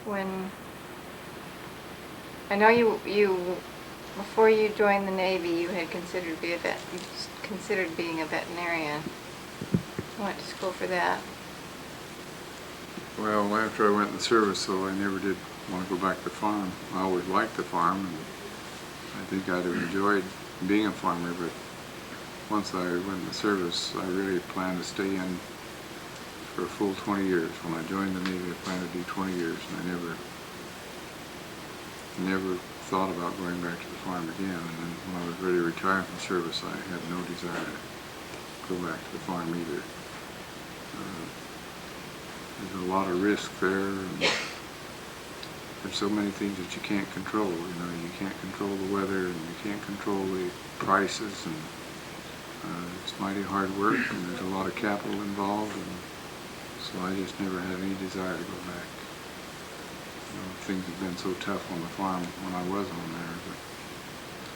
when I know you before you joined the Navy, you had considered being a veterinarian. You went to school for that. Well, after I went in the service, though, I never did want to go back to farm. I always liked the farm, and I think I'd have enjoyed being a farmer, but once I went in the service, I really planned to stay in for a full 20 years. When I joined the Navy, I planned to do 20 years, and I never thought about going back to the farm again. And then when I was ready to retire from service, I had no desire to go back to the farm either. There's a lot of risk there, and there's so many things that you can't control. You know, you can't control the weather, and you can't control the prices, and it's mighty hard work, and there's a lot of capital involved, and so I just never had any desire to go back. You know, things have been so tough on the farm when I was on there, but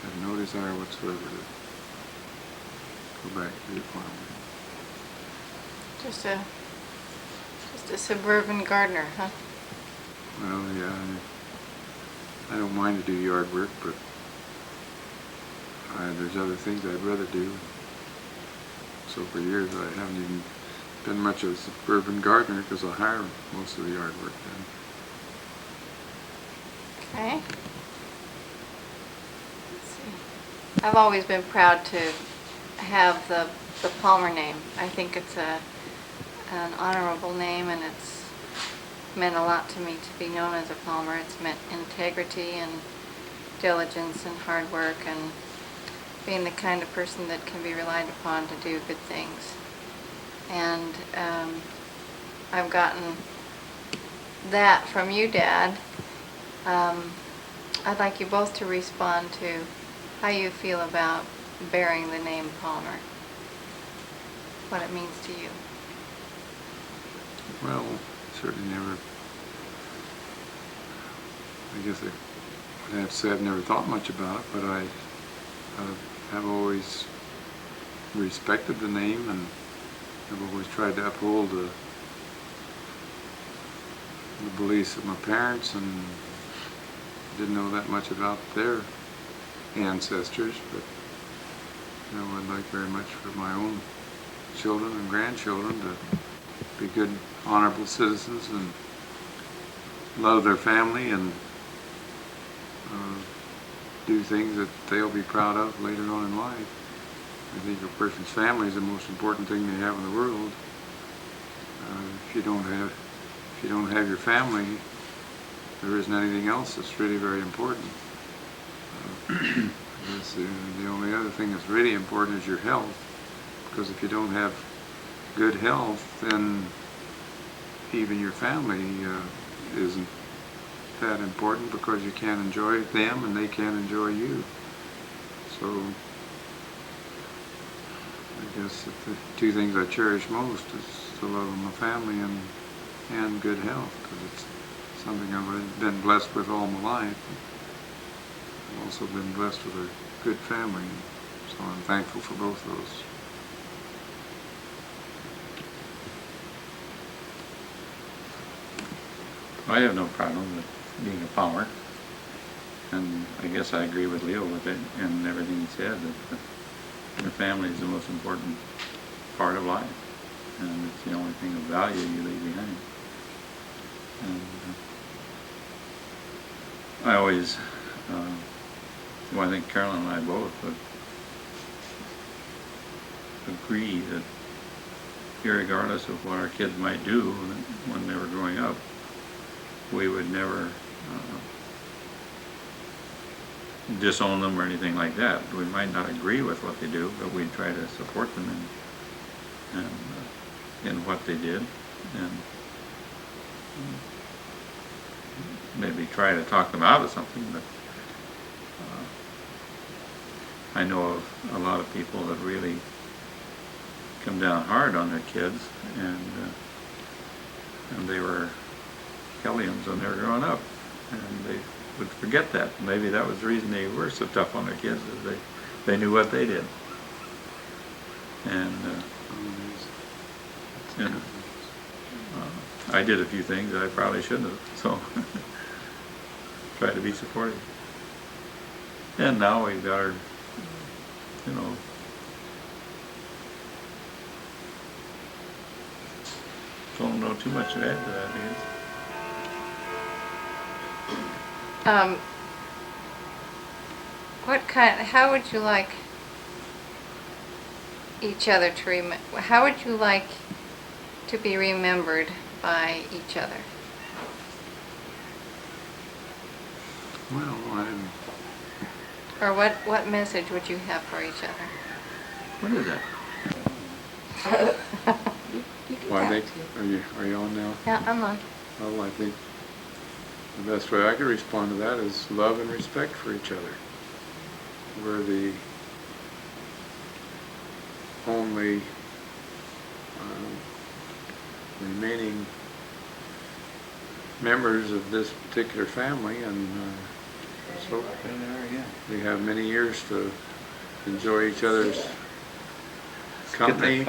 I had no desire whatsoever to go back to the farm. Just a suburban gardener, huh? Well, yeah, I don't mind to do yard work, but there's other things I'd rather do. So for years I haven't even been much of a suburban gardener because I hire most of the yard work done. Okay. Let's see. I've always been proud to have the Palmer name. I think it's an honorable name, and it's meant a lot to me to be known as a Palmer. It's meant integrity and diligence and hard work and being the kind of person that can be relied upon to do good things. And I've gotten that from you, Dad. I'd like you both to respond to how you feel about bearing the name Palmer, what it means to you. Well, certainly never, I guess I would have to say I've never thought much about it, but I have always respected the name, and I've always tried to uphold the beliefs of my parents, and didn't know that much about their ancestors, but you know, I'd like very much for my own children and grandchildren to be good, honorable citizens and love their family and do things that they'll be proud of later on in life. I think a person's family is the most important thing they have in the world. If you don't have your family, there isn't anything else that's really very important. I guess the only other thing that's really important is your health, because if you don't have good health, then even your family isn't that important, because you can't enjoy them and they can't enjoy you. So I guess the two things I cherish most is the love of my family and good health, because it's something I've been blessed with all my life. I've also been blessed with a good family, so I'm thankful for both of those. I have no problem with being a Palmer, and I guess I agree with Leo with it and everything he said, that the family is the most important part of life, and it's the only thing of value you leave behind. And I always, well, I think Carolyn and I both would agree that irregardless of what our kids might do when they were growing up, we would never disown them or anything like that. We might not agree with what they do, but we'd try to support them in what they did, and maybe try to talk them out of something. But I know of a lot of people that really come down hard on their kids, and they were hellions when they were growing up, and they would forget that. Maybe that was the reason they were so tough on their kids, is they knew what they did. And you know, I did a few things that I probably shouldn't have, so try to be supportive. And now we've got our, you know, don't know too much to add to that, I guess. How would you like each other to how would you like to be remembered by each other? Well, Or what message would you have for each other? What is that? I think, are you on now? Yeah, I'm on. Well, I think the best way I could respond to that is love and respect for each other. We're the only remaining members of this particular family, and so we have many years to enjoy each other's company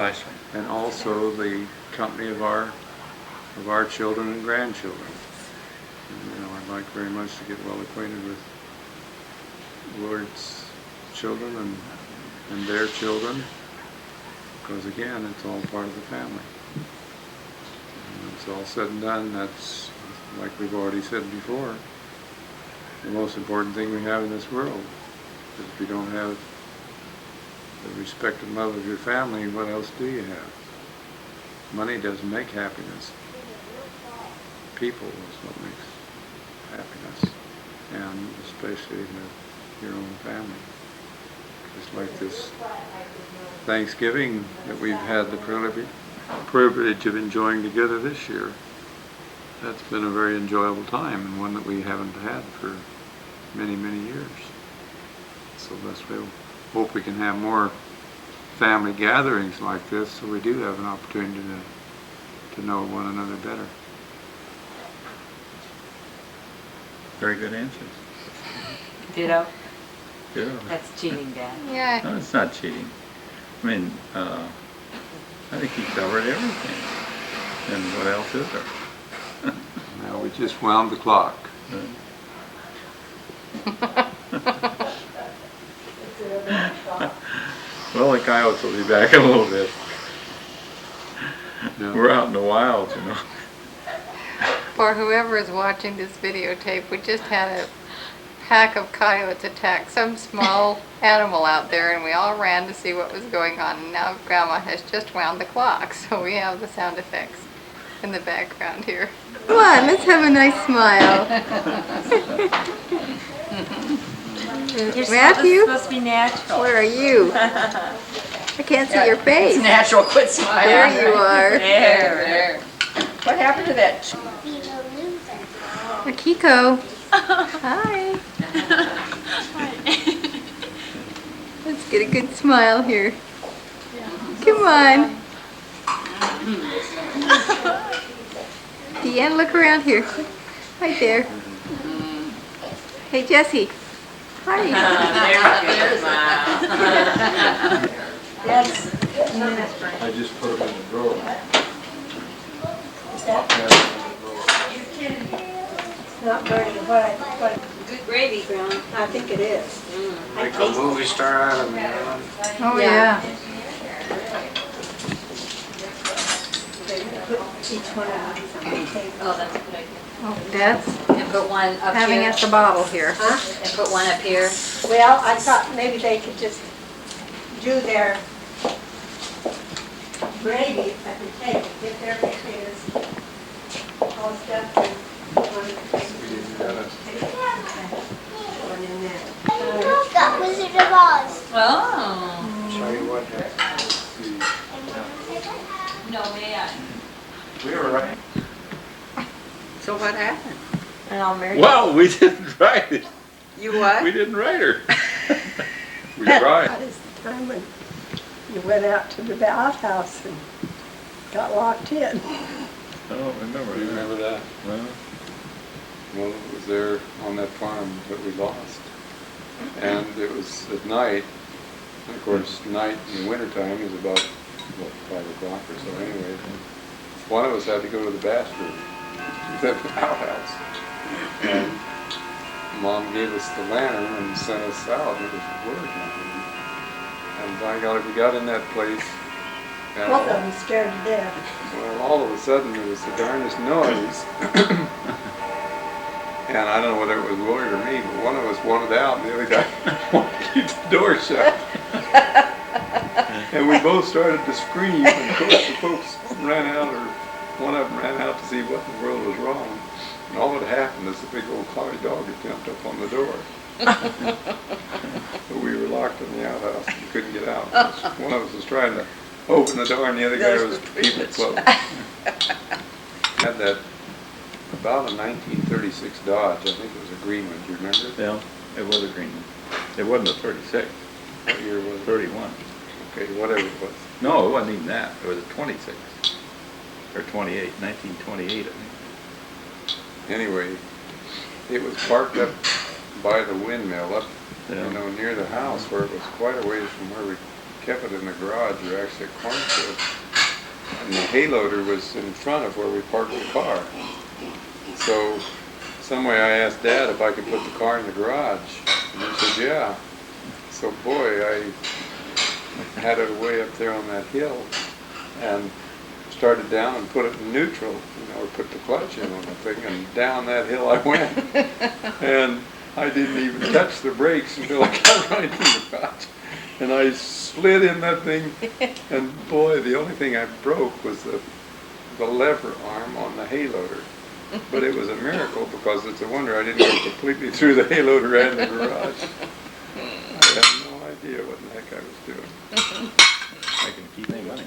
and also the company of our children and grandchildren. And, you know, I'd like very much to get well acquainted with Willard's children and their children, because again, it's all part of the family. And when it's all said and done, that's, like we've already said before, the most important thing we have in this world. Because if you don't have the respect and love of your family, what else do you have? Money doesn't make happiness. People is what makes happiness, and especially your own family. Just like this Thanksgiving that we've had the privilege of enjoying together this year. That's been a very enjoyable time, and one that we haven't had for many, many years. So that's why we hope we can have more family gatherings like this, so we do have an opportunity to know one another better. Very good answers. Ditto. Yeah. That's cheating, Dad. Yeah. No, it's not cheating. I mean, I think he covered everything. And what else is there? Now we just wound the clock. Well, the coyotes will be back in a little bit. Yeah. We're out in the wilds, you know. For whoever is watching this videotape, we just had a pack of coyotes attack some small animal out there, and we all ran to see what was going on. And now Grandma has just wound the clock, so we have the sound effects in the background here. Come on, let's have a nice smile. Matthew, It's supposed to be natural. where are you? I can't see your face. It's natural. Quit smiling. There you are. There. What happened to that? Akiko. Hi. Let's get a good smile here. Come on. Deanne, look around here. Hi there. Hey, Jessie. Hi. I just put them in the drawer. Not burning, but Good gravy. I think it is. I Like a taste movie star out of me. Oh, yeah. put each one of these on the table. Oh, that's a good idea. Oh, Dad's And put one up having here. us the bottle here. Huh? And put one up here. Well, I thought maybe they could just do their gravy at the table, get their potatoes all stuffed in one in there. Look, that Wizard of Oz. Oh. Show you what No, may I? we were right. So what happened? And I'll marry. Well, we didn't write it. You what? We didn't write her. We tried. That is the time when you went out to the outhouse and got locked in. I don't remember. Do you remember that? Well, Well, it was there on that farm that we lost. And it was at night. Of course, night in the wintertime is about, what, 5 o'clock or so anyway. one of us had to go to the bathroom. We lived in an outhouse. And Mom gave us the lantern and sent us out, and it was Willard lantern. And by golly, we got in that place. And Both of them scared to death. well, all of a sudden there was the darndest noise. And I don't know whether it was Willard or me, but one of us wanted out and the other guy wanted to keep the door shut. And we both started to scream, and of course the folks ran out, or one of them ran out to see what in the world was wrong. And all that happened is the big old collie dog had jumped up on the door. But we were locked in the outhouse and couldn't get out. One of us was trying to open the door and the other guy was keeping it closed. Had that, about a 1936 Dodge, I think it was a green one, do you remember? Yeah, it was a green one. It wasn't a 36, What year was it? 31. Okay, whatever it was. No, it wasn't even that. It was a 26 or 28, 1928, I think. Anyway, it was parked up by the windmill, up, Yeah. you know, near the house, where it was quite a ways from where we kept it in the garage, or actually a cornfield. And the hay loader was in front of where we parked the car. So, some way I asked Dad if I could put the car in the garage, and he said, yeah. So, boy, I had it way up there on that hill, and started down and put it in neutral, you know, or put the clutch in on the thing, and down that hill I went. And I didn't even touch the brakes until I got right in the garage. And I slid in that thing, and boy, the only thing I broke was the lever arm on the hay loader. But it was a miracle, because it's a wonder I didn't go completely through the hay loader and the garage. I had no idea what the heck I was doing. Making keep any money.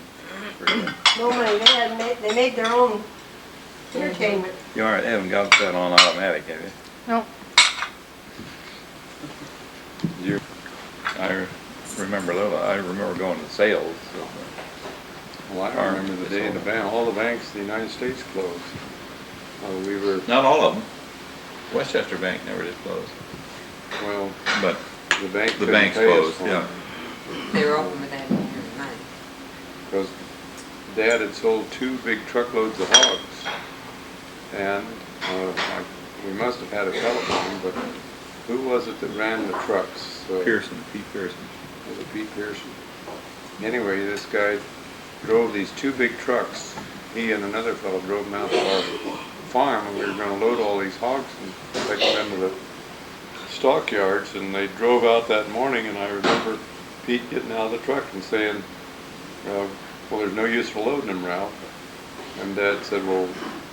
Forget it. No money, they made their own entertainment. You haven't got that on automatic, have you? No. You, I remember little. I remember going to sales. well, I remember the day all the banks in the United States closed. We were, Not all of them. Westchester Bank never did close, well, but the bank the couldn't banks pay us closed. for Yeah. them, They were open with that in your mind. because Dad had sold 2 big truckloads of hogs. And we must have had a telephone, but who was it that ran the trucks? Pete Pearson. Was it Pete Pearson? Anyway, this guy drove these 2 big trucks. He and another fellow drove them out to our farm, and we were going to load all these hogs and take them into the stockyards. And they drove out that morning, and I remember Pete getting out of the truck and saying, well, there's no use for loading them, Ralph. And Dad said, well,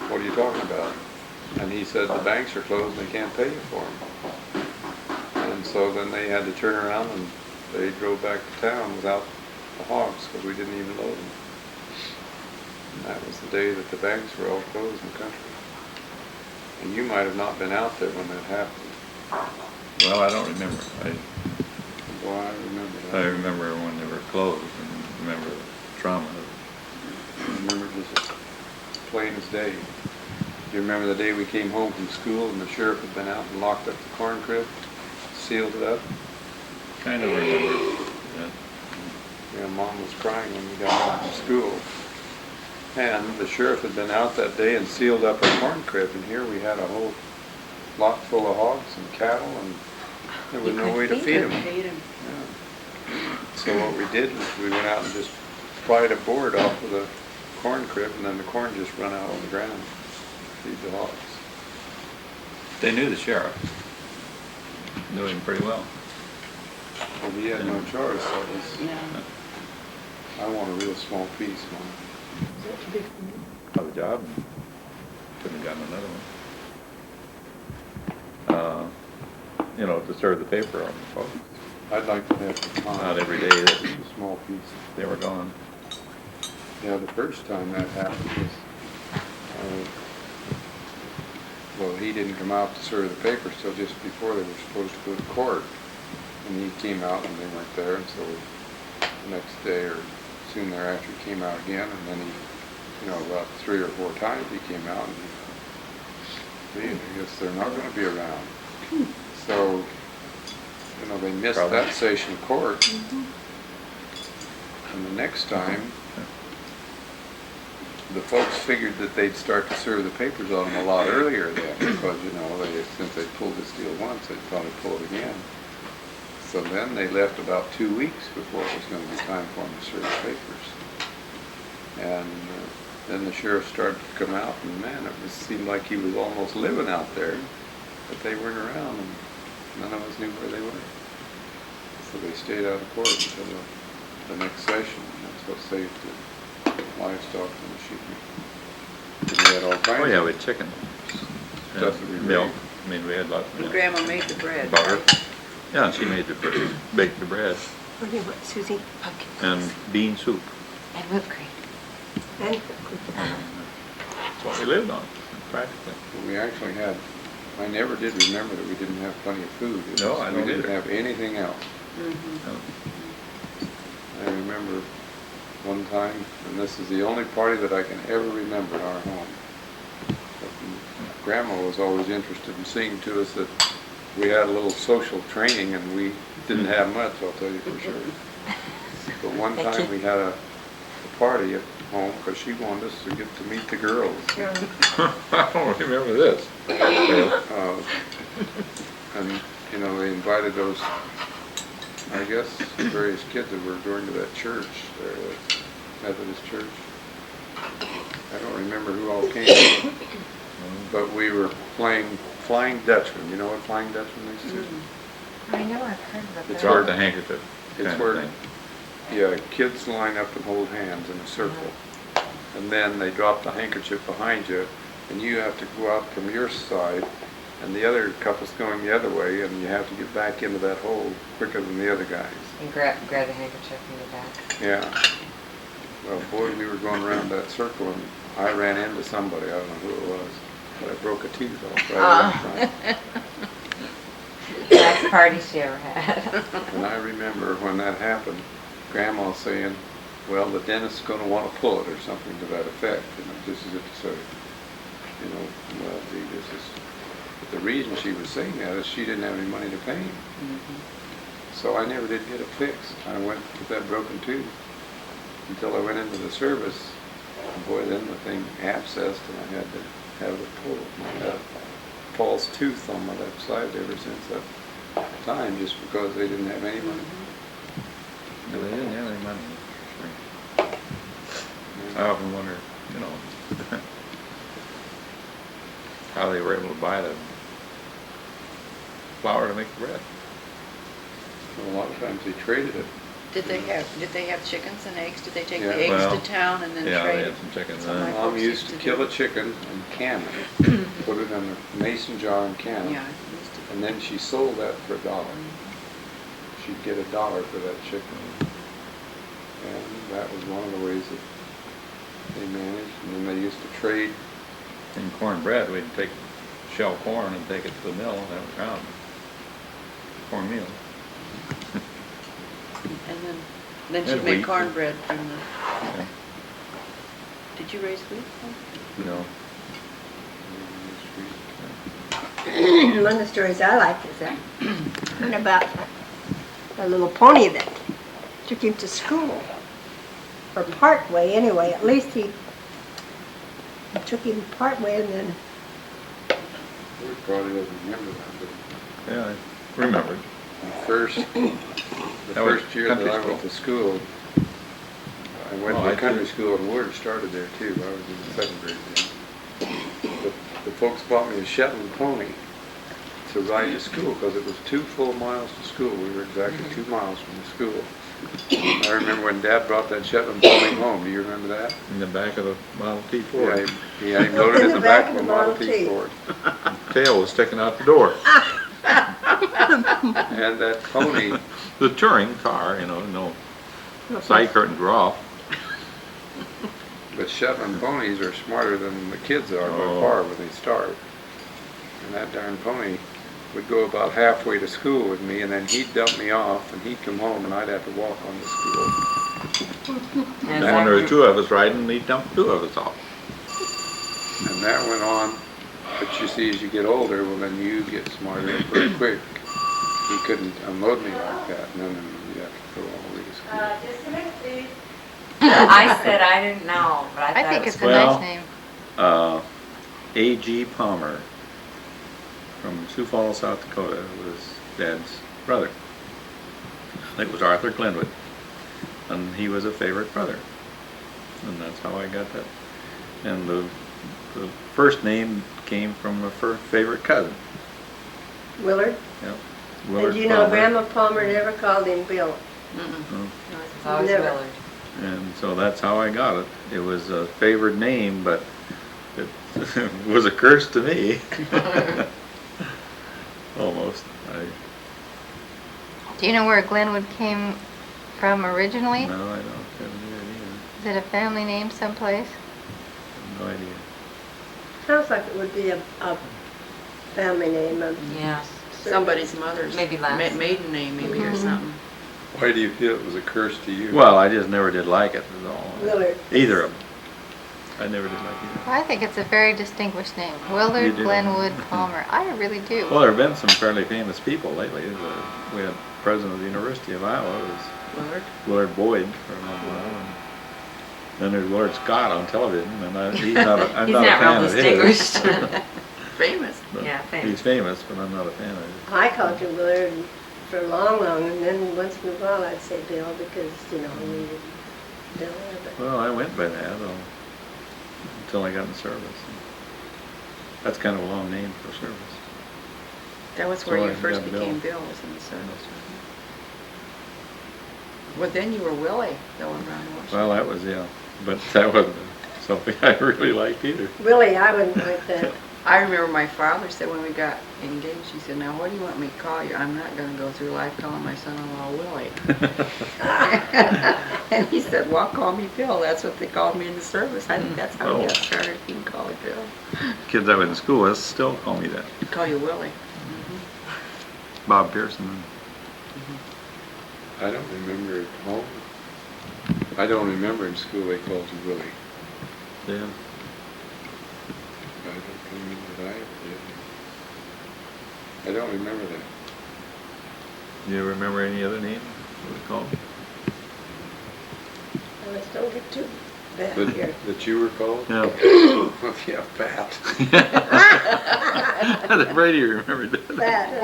what are you talking about? And he said, the banks are closed and they can't pay you for them. And so then they had to turn around and they drove back to town without the hogs, because we didn't even load them. And that was the day that the banks were all closed in the country. And you might have not been out there when that happened. Well, I don't remember. Boy, I remember that. I remember when they were closed, and remember the trauma. I remember it just as plain as day. Do you remember the day we came home from school and the sheriff had been out and locked up the corn crib, sealed it up? Kind of remember that. Yeah, Mom was crying when we got home from school. And the sheriff had been out that day and sealed up our corn crib, and here we had a whole lot full of hogs and cattle, and there was no way to feed them. Yeah. So what we did was we went out and just pried a board off of the corn crib, and then the corn just run out on the ground to feed the hogs. They knew the sheriff. Knew him pretty well. Well, he had no choice, so it was, No. I want a real small piece, Mom. Of the job. Couldn't have gotten another one. You know, to serve the paper on the folks. I'd like to have the time. Not every day that Just a small piece. they were gone. Yeah, the first time that happened was, well, he didn't come out to serve the papers till just before they were supposed to go to court. And he came out and they weren't there, and so the next day or soon thereafter he came out again, and then he, about 3 or 4 times he came out, and I guess they're not going to be around. So, they missed Probably. that session of court. And the next time, the folks figured that they'd start to serve the papers on them a lot earlier then, because, you know, since they pulled this deal once, they'd probably pull it again. So then they left about 2 weeks before it was going to be time for them to serve the papers. And then the sheriff started to come out, and man, it seemed like he was almost living out there, but they weren't around, and none of us knew where they were. So they stayed out of court until the next session, and that's what saved the livestock and the sheep. And we had all kinds Oh, yeah, of we had chicken. stuff that we Milk. made. I mean, we had lots of And milk. Grandma made the bread. Butter. Yeah, she made the bread, baked the bread, What do you want, Susie? Pumpkin and pies. bean soup. And whipped cream. And That's what we lived on, practically. We actually had, I never did remember that we didn't have plenty of food. It No, was- I We don't didn't either. have anything else. No. I remember one time, and this is the only party that I can ever remember in our home. But Grandma was always interested in seeing to us that we had a little social training, and we didn't have much, I'll tell you for sure. But one Thank time you. we had a party at home because she wanted us to get to meet the girls. I don't remember this. Uh, And, you know, they invited those, I guess, various kids that were going to that church there, that Methodist church. I don't remember who all came, but we were playing Flying Dutchman. You know what Flying Dutchman is? I know, I've heard of It's that. Or the handkerchief It's kind where, of thing. yeah, kids line up and hold hands in a circle. And then they drop the handkerchief behind you, and you have to go out from your side, and the other couple's going the other way, and you have to get back into that hole quicker than the other guys. And grab the handkerchief from the back. Yeah. Well, boy, we were going around that circle, and I ran into somebody, I don't know who it was, but I broke a tooth off right in front. Best party she ever had. And I remember when that happened, Grandma saying, well, the dentist's gonna want to pull it, or something to that effect, you know, just as if to say, you know, well, gee, this is, but the reason she was saying that is she didn't have any money to pay him. So I never did get it fixed. I went with that broken tooth until I went into the service. And boy, then the thing abscessed, and I had to have it pulled. I had a false tooth on my left side ever since that time, just because they didn't have any money. No, they didn't have any money. I often wonder, you know, how they were able to buy the flour to make the bread. So a lot of times they traded it. Did they have chickens and eggs? Did they take Yeah. the eggs Well, to town and then Yeah, they trade? had some chickens. So my and Mom folks used to do kill a that. chicken and can it, put it in a mason jar and can it, Yeah, I used to. and then she sold that for $1. She'd get $1 for that chicken. And that was one of the ways that they managed. And then they used to trade. In cornbread, we'd take shell corn and take it to the mill and have it ground. Cornmeal. And then she'd And make wheat. cornbread from the, Yeah. did you raise wheat? You know, one of the stories I like is that one about a little pony that took him to school, or Parkway anyway. At least he took him Parkway, and then We probably doesn't remember that, but yeah, I remembered. the That was first year that country I went school. to school, I went Oh, to I country did. school, and Willard started there too. I was in the 2nd grade then. The folks bought me a Shetland pony to ride to school because it was 2 full miles to school. We were exactly 2 miles from the school. I remember when Dad brought that Shetland pony home. Do you remember that? In the back of the Model T Yeah, Ford. he had him loaded in the back of a Model T Ford. Tail was sticking out the door. And that pony, The touring car, you know, no side curtains were off. but Shetland ponies are smarter than the kids are by Oh. far when they start. And that darn pony would go about halfway to school with me, and then he'd dump me off, and he'd come home, and I'd have to walk on to school. And when there were 2 of us riding, he dumped 2 of us off. And that went on. But you see, as you get older, well, then you get smarter pretty quick. He couldn't unload me like that, and then you have to go all the way to school. just a minute, please. I said I didn't know, but I I thought think it was it's a Well- nice name. A.G. Palmer from Sioux Falls, South Dakota, was Dad's brother. I think it was Arthur Glenwood, and he was a favorite brother, and that's how I got that. And the first name came from a favorite cousin. Willard. Yep. And Willard you know, Palmer. Grandma Palmer never called him Bill. It's always Never. Willard. And so that's how I got it. It was a favored name, but it was a curse to me. Almost. Do you know where Glenwood came from originally? No, I don't have any idea. Is it a family name someplace? No idea. Sounds like it would be a family name of Yeah. Somebody's mother's Maybe last. maiden name, maybe, or something. Why do you feel it was a curse to you? Well, I just never did like it at all. Willard. Either of them. I never did like either. Well, I think it's a very distinguished name. You Willard do. Glenwood Palmer. I really do. Well, there have been some fairly famous people lately. We had president of the University of Iowa was Willard? Willard Boyd for a long while. And then there's Willard Scott on television, and I'm not a He's fan not real of his. distinguished. Famous. But Yeah, famous. He's famous, but I'm not a fan of his. I called you Willard for long, and then once in a while I'd say Bill because, you know, we needed Bill there, but Well, I went by that until I got in service. That's kind of a long name for service. That was where So you I first got became Bill. Bill, was in the service. Well, then you were Willie, though, around Washington. Well, that was, yeah, but that wasn't something I really liked either. Willie, I wouldn't like that. I remember my father said when we got engaged, he said, "Now, what do you want me to call you? I'm not going to go through life calling my son-in-law Willie." And he said, "Well, call me Bill." That's what they called me in the service. I think that's how he got started, being called Bill. Kids I went to school with still call me that. Call you Willie. Bob Pearson. I don't remember at home. I don't remember in school they called you Willie. Yeah. I don't remember that I ever did. I don't remember that. Do you remember any other name? What they called me? Let's don't get too bad here. That you were called? Yeah. Well, yeah, Pat. Brady remembered that. That.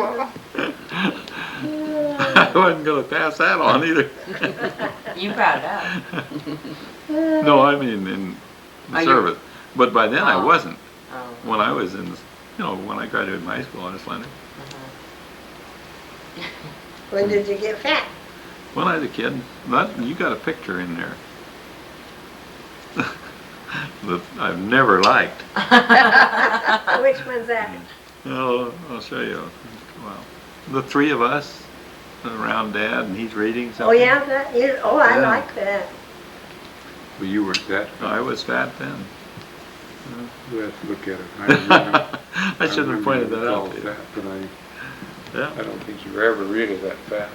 I wasn't going to pass that on either. You brought it up. No, I mean in Are you- service. But by then I Oh. wasn't. Oh. When I was in, when I graduated from high school, I was Leonard. When did you get fat? When I was a kid, you got a picture in there that I've never liked. Which one's that? Oh, I'll show you. Wow. The three of us around Dad, and he's reading something. Oh, yeah, that, I Yeah. like that. Well, you weren't that. I was fat then. You have to look at it. I remember. I shouldn't have pointed that out called to you. fat, but Yeah. I don't think you were ever really that fat.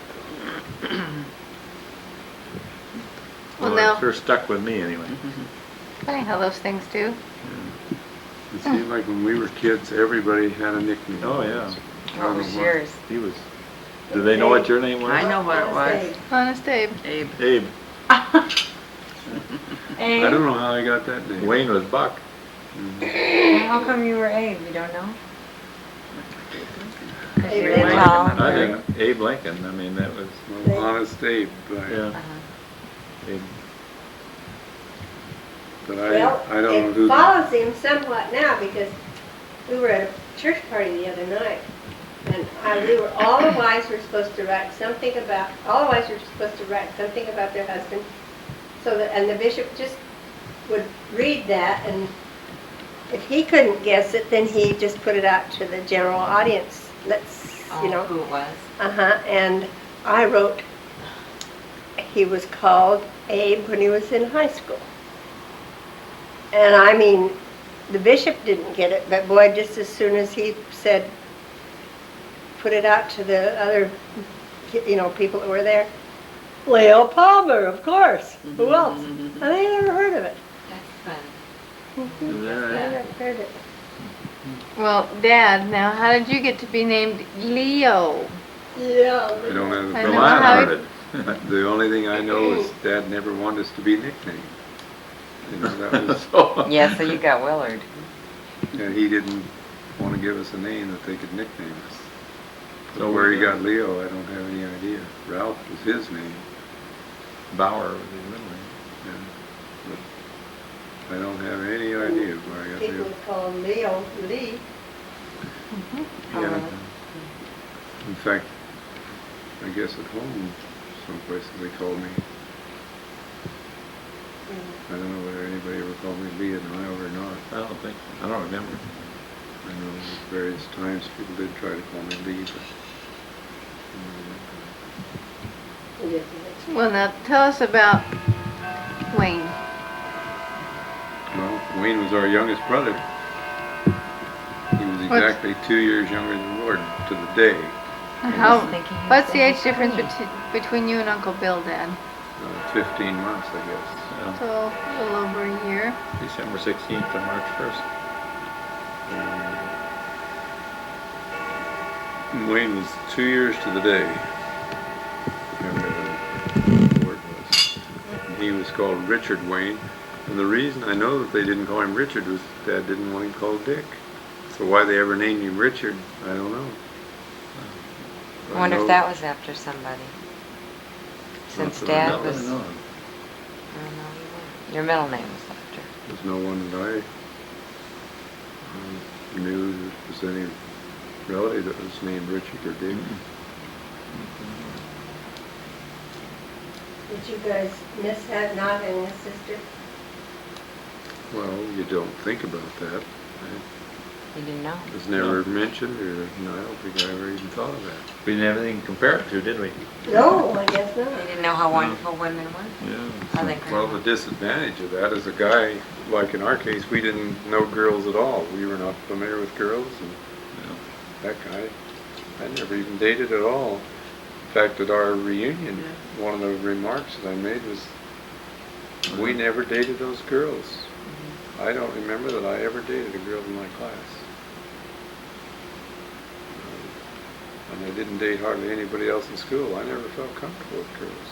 Well, It now, sure stuck with me anyway. funny how those things do. It seemed like when we were kids, everybody had a nickname. Oh, yeah. What was yours? He was. Do they know what your name was? I know what it was. Honest Abe. Abe. Abe. Hey, I don't know how I got that name. Wayne was Buck. How come you were Abe? You don't know? Abe You're Lincoln. tall. I didn't. Abe Lincoln. I mean, that was. Well, Honest Abe. Yeah. Abe. But Well, I don't know it who. follows him somewhat now because we were at a church party the other night. And all the wives were supposed to write something about their husband. And the bishop just would read that, and if he couldn't guess it, then he just put it out to the general audience. Who it was? And I wrote, he was called Abe when he was in high school. And I mean, the bishop didn't get it, but boy, just as soon as he said, put it out to the other, people that were there, Leo Palmer, of course. Who else? I never heard of it. That's fun. I Yeah. never heard it. Well, Dad, now how did you get to be named Leo? Yeah. I don't have I the know Well, I how heard it- it. The only thing I know is Dad never wanted us to be nicknamed. You know, that was, So- Yeah, so you got Willard. and he didn't want to give us a name that they could nickname us. So So where he got Leo, I don't have any idea. Ralph was his name, Bauer was his middle name. yeah. But I don't have any idea where I got People Leo. would call him Leo, Lee. Yeah. In fact, I guess at home, some places they call me. I don't know whether anybody ever called me Lee in Iowa or not. I don't think, I don't remember. I know at various times people did try to call me Lee, but Yes, Well, now tell us about Wayne. well, Wayne was our youngest brother. He was What's- exactly 2 years younger than Willard to the day. How, thinking he was what's the in age difference between. between you and Uncle Bill, Dad? 15 months, I guess. Yeah. So a little over a year. December 16th to March 1st. Wayne was 2 years to the day. Younger than Willard was. He was called Richard Wayne. And the reason I know that they didn't call him Richard was Dad didn't want him called Dick. So why they ever named him Richard, I don't know. I wonder if that was after somebody. Since Not that I Dad was, I know. don't know either. Your middle name was after. There's no one that I knew that was any relative that was named Richard or Dick. Did you guys miss not having a sister? Well, you don't think about that. You didn't know? It was never mentioned, or no, I don't think I ever even thought of that. We didn't have anything to compare it to, did we? No, I guess not. You didn't know how wonderful women were? Yeah. How they Well, the disadvantage of that is a guy, like in our case, we didn't know girls at all. We were not familiar with girls, and that guy, I never even dated at all. In fact, at our reunion, one of the remarks that I made was, we never dated those girls. I don't remember that I ever dated a girl in my class. And I didn't date hardly anybody else in school. I never felt comfortable with girls.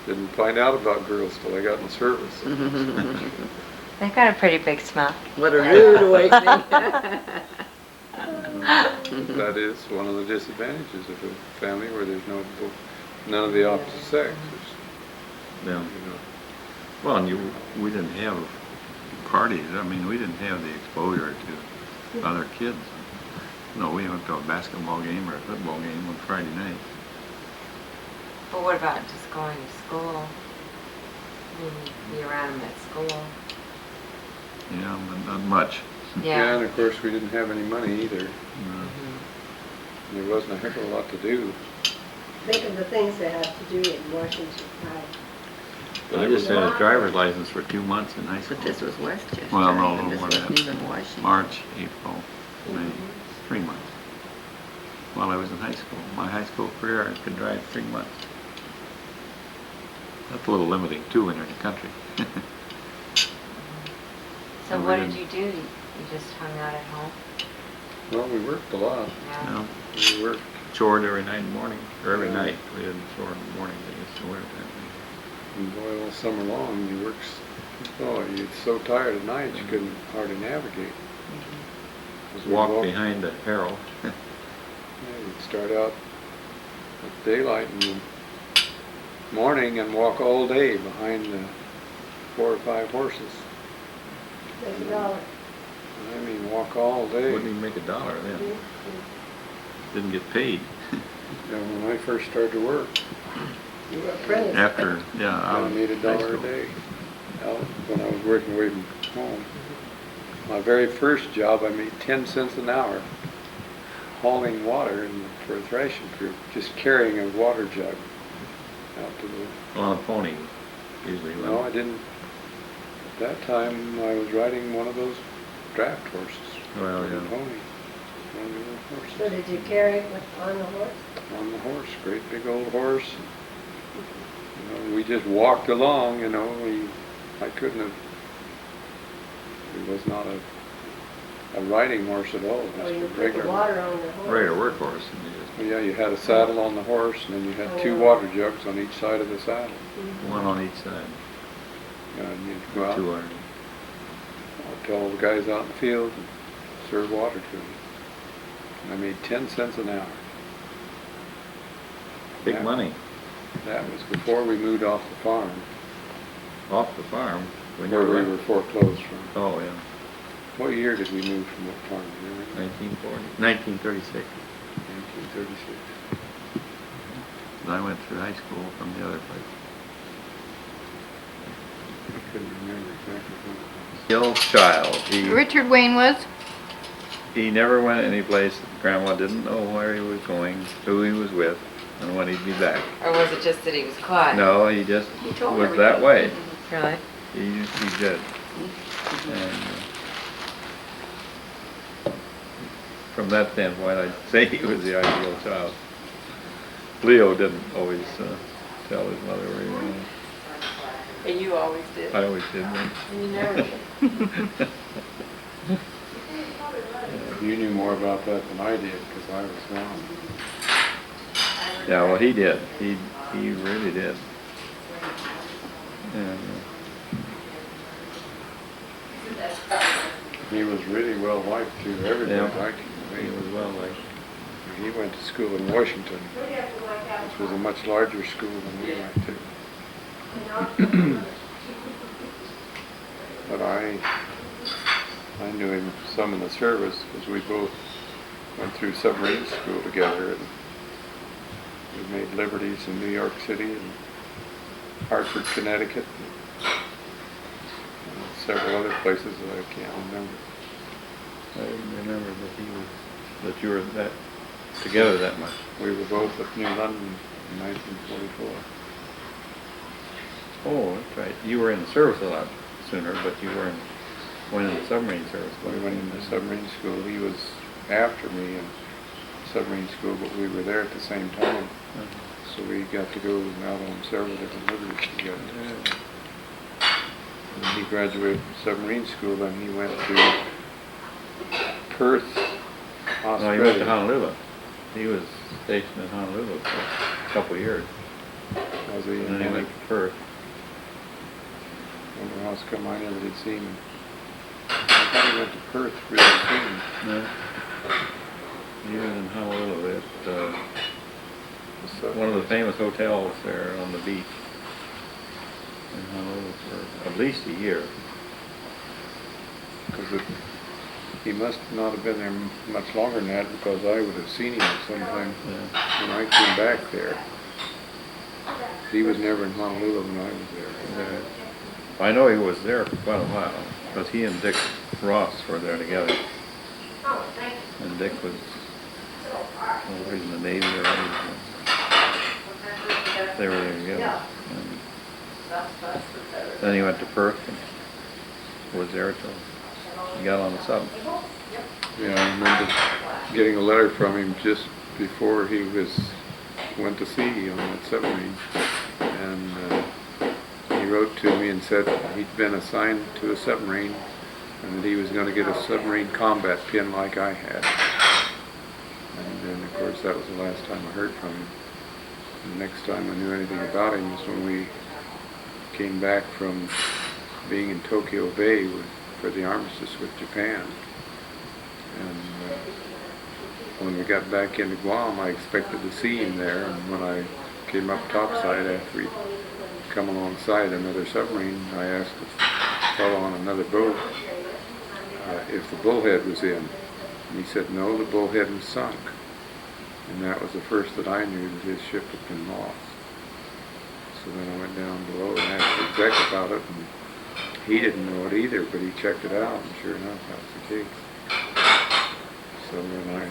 Didn't find out about girls till I got in service. They've got a pretty big smile. What a rude awakening. That is one of the disadvantages of a family where there's none of the opposite sex. Yeah. You know, Well, and we didn't have parties. I mean, we didn't have the exposure to other kids. No, we went to a basketball game or a football game on Friday night. But what about just going to school? Be around them at school? Yeah, but not much. yeah, and of course we didn't have any money either. No. There wasn't a heck of a lot to do. Think of the things they have to do in Washington High. But I just had a driver's license for 2 months in high school. But this was Westchester. Well, no, and no this more than wasn't that. even Washington. March, April, May, 3 months. While I was in high school. My high school career, I could drive 3 months. That's a little limiting too when you're in the country. So And we what did didn't- you do? You just hung out at home? Well, we worked a lot. Yeah. You know, We worked, chored every night in the morning, or every Yeah. night. We didn't chore in the morning, they used to wear it that way. and boy, all summer long, you worked, oh, you're so tired at night you couldn't hardly navigate. 'Cause we'd Walk behind the harrow. Yeah, you'd start out at daylight in the morning and walk all day behind the 4 or 5 horses. Make a dollar. I mean, walk all day. Wouldn't even make $1 then. Didn't get paid. Yeah, when I first started to work, You were apprentice. After, yeah, I out of made high $1 a school. day. Now, when I was working away from home, my very first job, I made 10 cents an hour hauling water for a thrashing crew, just carrying a water jug out to the. On a pony, usually. No, I didn't. At that time, I was riding one of those draft horses. Well, A yeah. pony. One of the horses. So did you carry it on the horse? On the horse, great big old horse. You know, we just walked along, you know, I couldn't have, it was not a a riding horse at all, Or just you a put the regular. water on the horse. Regular workhorse, and you just, Well, yeah, you had a saddle on the horse, and then you had 2 water jugs on each side of the saddle. one on each side, And you'd go out, 2 hours. tell all the guys out in the field, and serve water to them. And I made 10 cents an hour. Big Yeah. money, That was before we moved off the farm, off the farm. When where you we were foreclosed from. Oh, yeah, What year did we move from that farm? Do you remember? 1936. 1936. I went through high school from the other place. I couldn't remember exactly when it was. The old child, Richard Wayne was? he never went any place. Grandma didn't know where he was going, who he was with, and when he'd be back. Or was it just that he was quiet? No, he just He told was everybody. that way. Really? He did. And from that standpoint, I'd say he was the ideal child. Leo didn't always tell his mother where he went. And you always did. I always did. And you never did. You knew more about that than I did, because I was gone. Yeah, well, he did. He really did. And He was really well liked too. Everybody Yeah. liked him. he was well liked. He went to school in Washington, which was a much larger school than we went to. But I knew him some in the service, because we both went through submarine school together, and we made liberties in New York City and Hartford, Connecticut, and several other places that I can't remember. I didn't remember that you were that together that much. We were both at New London in 1944. Oh, that's right. You were in the service a lot sooner, but you went in the submarine service. We went into submarine school. He was after me in submarine school, but we were there at the same time. So we got to go out on several different liberties together. When he graduated from submarine school, then he went to Perth, No, Australia. he went to Honolulu. He was stationed in Honolulu for a couple of years. Was he? And then he went to Perth. Wonder how come I never did see him. I thought he went to Perth really soon. No. He was in Honolulu at one of the famous hotels there on the beach in Honolulu for at least a year. Because he must not have been there much longer than that, because I would have seen him sometime Yeah. when I came back there. He was never in Honolulu when I was there. I know he was there for quite a while, because he and Dick Ross were there together. And Dick was always in the Navy already. They were there together. And then he went to Perth and was there till he got on the sub. Yeah, I remember getting a letter from him just before he went to sea on that submarine. And he wrote to me and said he'd been assigned to a submarine and that he was going to get a submarine combat pin like I had. And then, of course, that was the last time I heard from him. The next time I knew anything about him was when we came back from being in Tokyo Bay for the armistice with Japan. And when we got back into Guam, I expected to see him there. And when I came up topside after he'd come alongside another submarine, I asked a fellow on another boat if the bullhead was in. And he said, no, the bullhead was sunk. And that was the first that I knew that his ship had been lost. So then I went down below and asked the exec about it, and he didn't know it either, but he checked it out, and sure enough, that was the case. So then I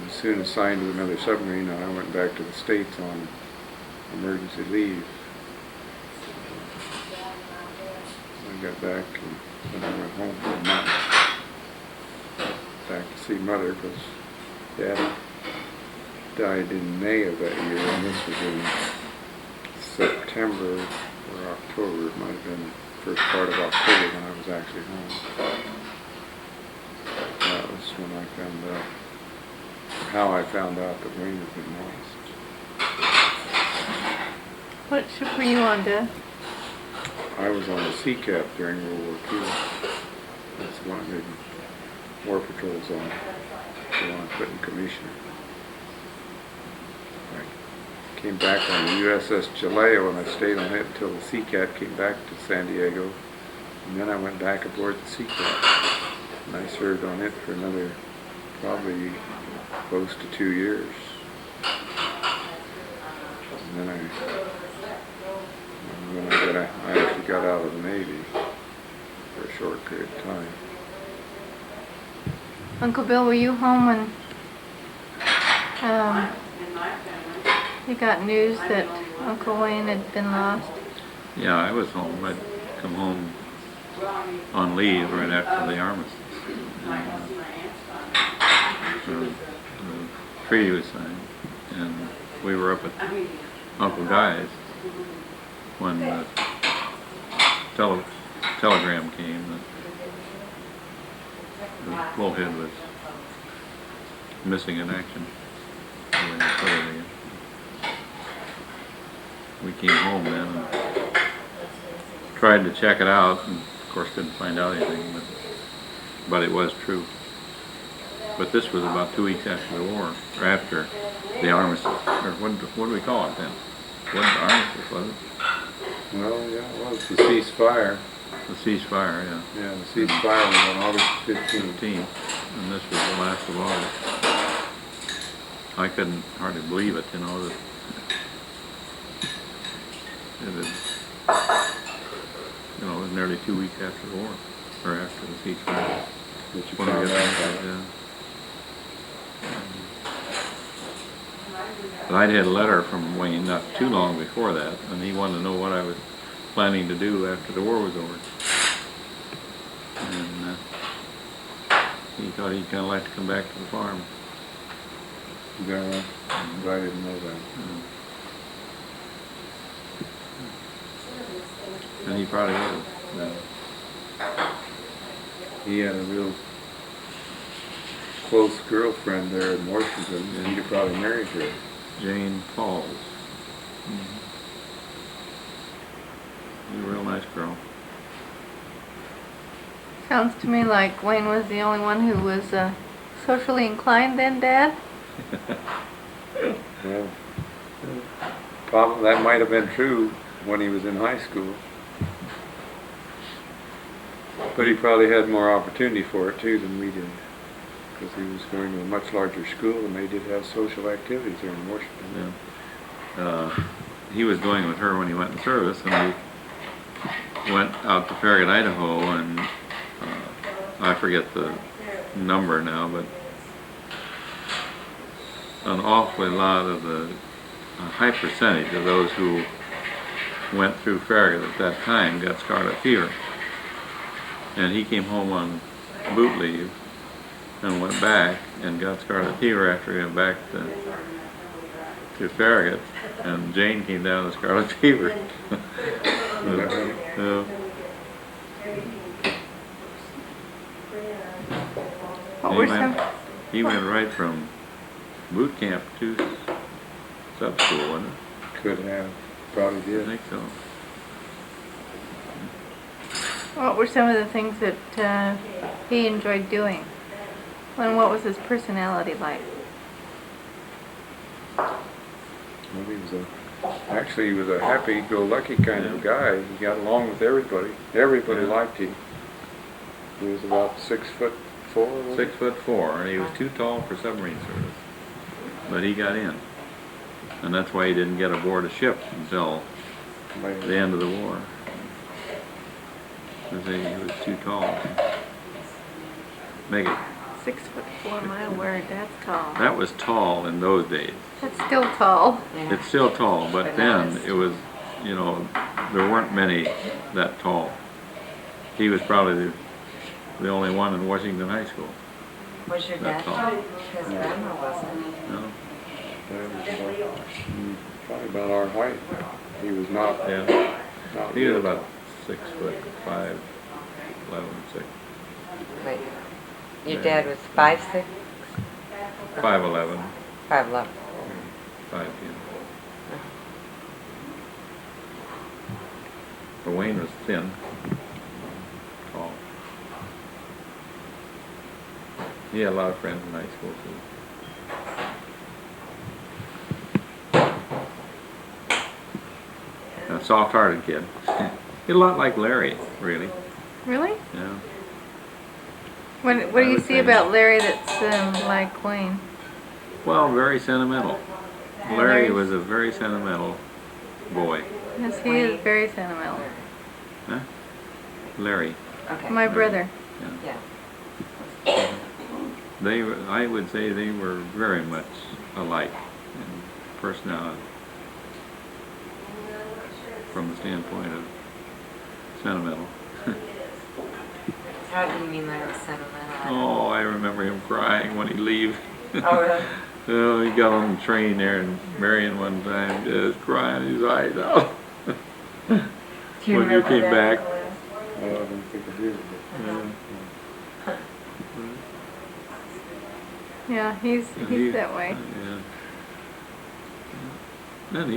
was soon assigned to another submarine, and I went back to the States on emergency leave. I got back, and then I went home for a month. Back to see Mother, because Dad died in May of that year, and this was in September or October. It might have been the first part of October when I was actually home. when I found out, how I found out that Wayne had been lost. What ship were you on, Dad? I was on the Sea Cap during World War II. That's one of the war patrols on. The one I put in commission. I came back on the USS Jaleo and I stayed on it until the Sea Cat came back to San Diego. And then I went back aboard the Sea Cat. And I served on it for another probably close to 2 years. And then I actually got out of the Navy for a short period of time. Uncle Bill, were you home when you got news that Uncle Wayne had been lost? Yeah, I was home. I'd come home on leave right after the armistice. And, the treaty was signed, and we were up at Uncle Guy's when the telegram came that the Bullhead was missing in action. We came home then and tried to check it out, and of course didn't find out anything, but it was true. But this was about 2 weeks after the war, or after the armistice, or what do we call it then? What the armistice was it? Well, yeah, it was the ceasefire. The ceasefire, yeah. Yeah, the ceasefire was on August 15th. 15th, and this was the last of August. I couldn't hardly believe it, you know, that it had, you know, it was nearly 2 weeks after the war, or after the ceasefire. That you When we found got out back, about it. yeah. But I'd had a letter from Wayne not too long before that, and he wanted to know what I was planning to do after the war was over. And he thought he'd kind of like to come back to the farm. Yeah, well, I didn't know that. And he probably would have. He had a real close girlfriend there in Washington, and he'd have probably married her. Jane Falls. She's a real nice girl. Sounds to me like Wayne was the only one who was socially inclined then, Dad? Well, probably that might have been true when he was in high school. But he probably had more opportunity for it too than we did, because he was going to a much larger school and they did have social activities there in Washington. Yeah. He was going with her when he went in service, and we went out to Farragut, Idaho, and I forget the number now, but an awfully lot of a high percentage of those who went through Farragut at that time got scarlet fever. And he came home on boot leave and went back and got scarlet fever after he went back to Farragut, and Jane came down with scarlet fever. He went right from boot camp to sub school, wasn't it? Could have, probably I did. think so. What were some of the things that he enjoyed doing? And what was his personality like? Well, actually he was a happy-go-lucky kind of a guy. He got along with everybody. Everybody liked him. He was about 6'4". 6'4", and he was too tall for submarine service. But he got in. And that's why he didn't get aboard a ship until the end of the war. Because he was too tall. Make it. 6'4", my word, that's tall. That was tall in those days. That's still tall. Yeah. It's still tall, but then it was, you know, there weren't many that tall. He was probably the only one in Washington High School. Was your That's dad all. his grandma, wasn't he? No? Probably about our height. He was not. Yeah. Not He was real. about 6'5", 11, 6. Wait. Your dad was 5'6"? 5'11", 5'11". 5'10". But Wayne was thin, tall. He had a lot of friends in high school too. A soft-hearted kid. He's a lot like Larry, really. Really? Yeah. What I do you would see say- about Larry that's like Wayne? Well, very sentimental. Yeah, Larry Larry's- was a very sentimental boy. Yes, he is very sentimental. Huh? Larry. Okay. My brother. Yeah. I would say they were very much alike in personality from the standpoint of sentimental. How do you mean Larry was sentimental? Oh, I remember him crying when he'd leave. Oh, really? Oh, he got on the train there in Marion one time, just crying his eyes out. Do you When you remember came that? back. I don't think I did. Yeah, he's that way. Yeah. And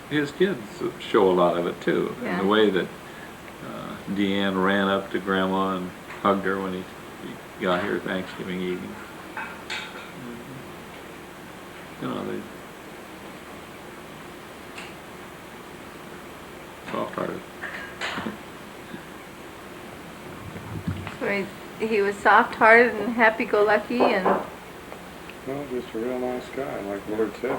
his kids show a lot of it too. Yeah. And the way that Deanne ran up to Grandma and hugged her when he got here Thanksgiving evening. You know, they soft-hearted. So he was soft-hearted and happy-go-lucky, and Well, just a real nice guy, like Willard said.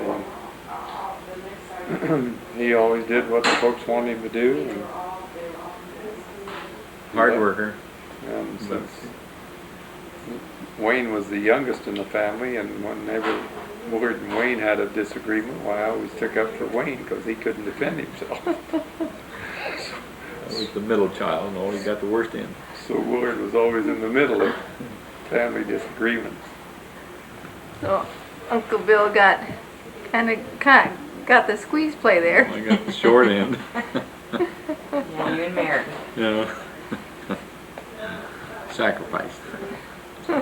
He always did what the folks wanted him to do. And Hard worker. And since Wayne was the youngest in the family, and whenever Willard and Wayne had a disagreement, why I always took up for Wayne because he couldn't defend himself. He was the middle child and always got the worst end. So Willard was always in the middle of family disagreements. so Uncle Bill got got the squeeze play there. I got the short end. Yeah, you and Mary. Yeah. Sacrifice. I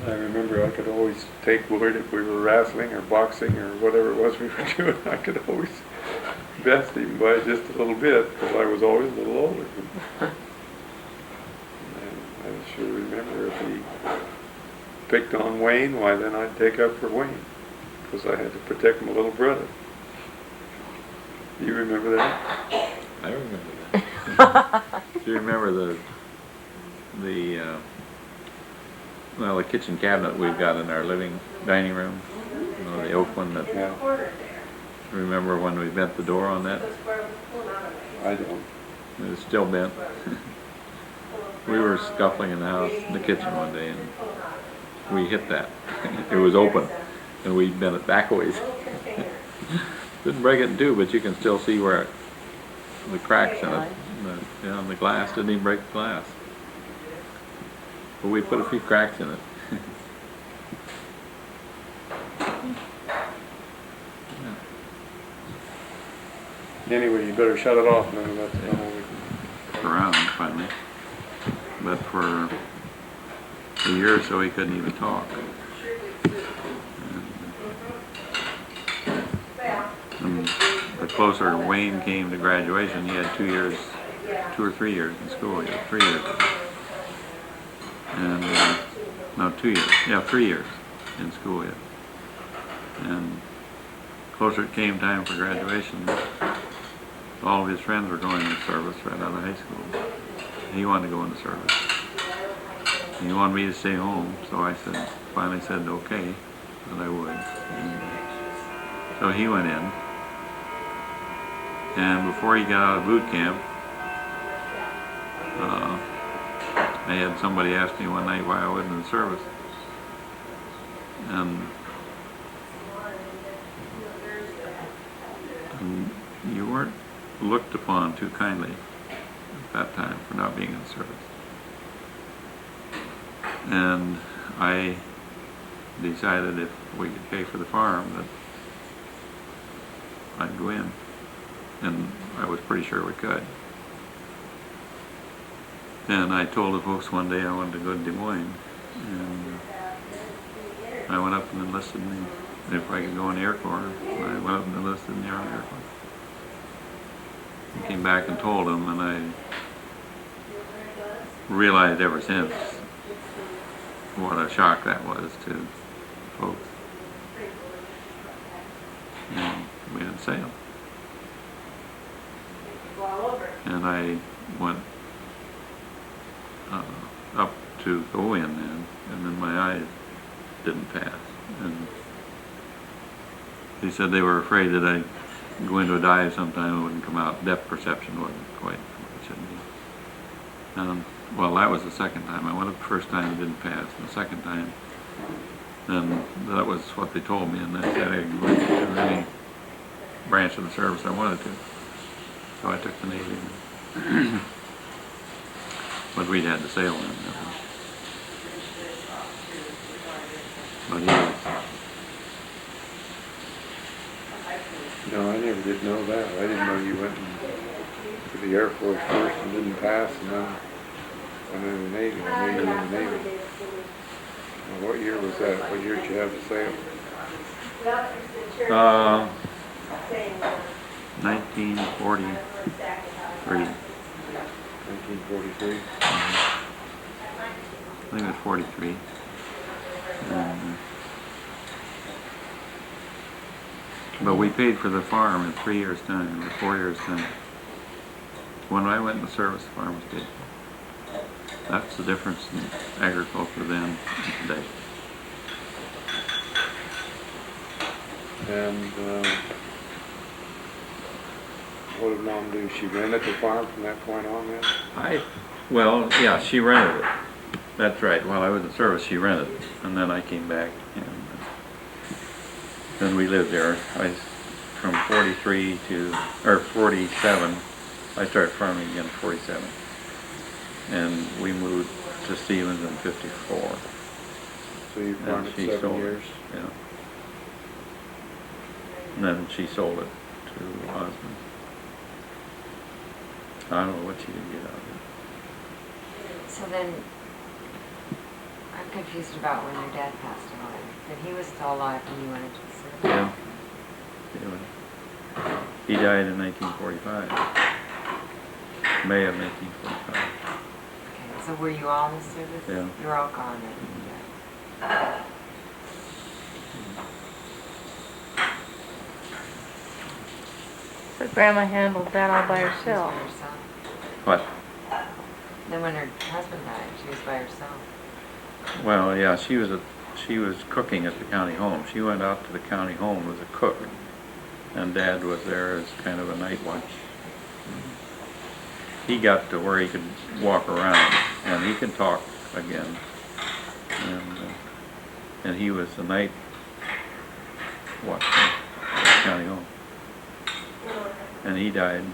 remember I could always take Willard if we were wrestling or boxing or whatever it was we were doing. I could always best him by just a little bit because I was always a little older. And I sure remember if he picked on Wayne, why then I'd take up for Wayne because I had to protect my little brother. You remember that? I remember that. Do you remember the kitchen cabinet we've got in our dining room? You know, the oak one that, Yeah, remember when we bent the door on that? I don't. It was still bent. We were scuffling in the house, in the kitchen one day, and we hit that. It was open, and we bent it back a ways. Didn't break it in two, but you can still see where the cracks in it. The glass didn't even break the glass. But we put a few cracks in it. Anyway, you better shut it off now. That's all we can. Around finally, but for a year or so he couldn't even talk. And the closer Wayne came to graduation, he had 2 or 3 years in school. He had 3 years, and no, 2 years. Yeah, 3 years in school yet. And closer it came time for graduation, all of his friends were going into service right out of high school. He wanted to go into service. He wanted me to stay home, so I finally said okay, that I would. And so he went in, and before he got out of boot camp, I had somebody ask me one night why I wasn't in service. And you weren't looked upon too kindly at that time for not being in service. And I decided if we could pay for the farm that I'd go in. And I was pretty sure we could. And I told the folks one day I wanted to go to Des Moines, and I went up and enlisted me if I could go in the Air Corps. I went up and enlisted in the Army Air Corps. I came back and told them, and I realized ever since what a shock that was to folks. And we had sailed. And I went up to go in then, and then my eyes didn't pass. And they said they were afraid that I'd go into a dive sometime and wouldn't come out. Depth perception wasn't quite what it should be. Well, that was the second time. I went up the first time, it didn't pass. And the second time, then that was what they told me, and they said I could go into any branch of the service I wanted to. So I took the Navy. But we'd had to sail in. But he was. No, I never did know that. I didn't know you went to the Air Force first and didn't pass, and then went in the Navy. I knew you were in the Navy. Now, what year was that? What year did you have to sail? 1943. 1943. I think it was 43. But we paid for the farm in 3 years' time, or 4 years' time. When I went in the service, the farm was paid for. That's the difference in agriculture then and today. And what did Mom do? She rented the farm from that point on then? Well, yeah, she rented it. That's right. While I was in service, she rented it. And then I came back, and then we lived there. From 43 to, or 47, I started farming again in 47. And we moved to Stevens in 54. So you farmed it 7 years? Yeah. And then she sold it to Osmond. I don't know what she did get out of it. So then, I'm confused about when your dad passed away. That he was still alive when you went into the service. Yeah. He died in 1945. May of 1945. Okay, so were you all in the service? Yeah. You were all gone then? Yeah. So Grandma handled that all by herself. She was by herself. What? Then when her husband died, she was by herself. Well, yeah, she was cooking at the county home. She went out to the county home as a cook, and Dad was there as kind of a night watch. He got to where he could walk around, and he could talk again. And he was the night watch at the county home. And he died in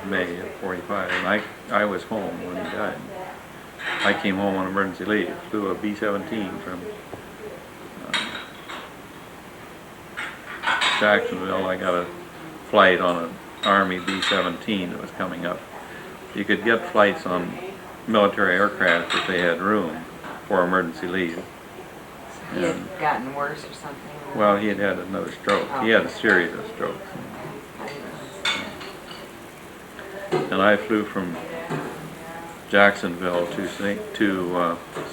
May of 45, and I was home when he died. I came home on emergency leave, flew a B-17 from Jacksonville. I got a flight on an Army B-17 that was coming up. You could get flights on military aircraft if they had room for emergency leave. So he had gotten worse or something? Well, he had had another stroke. He had a series of strokes. And I flew from Jacksonville to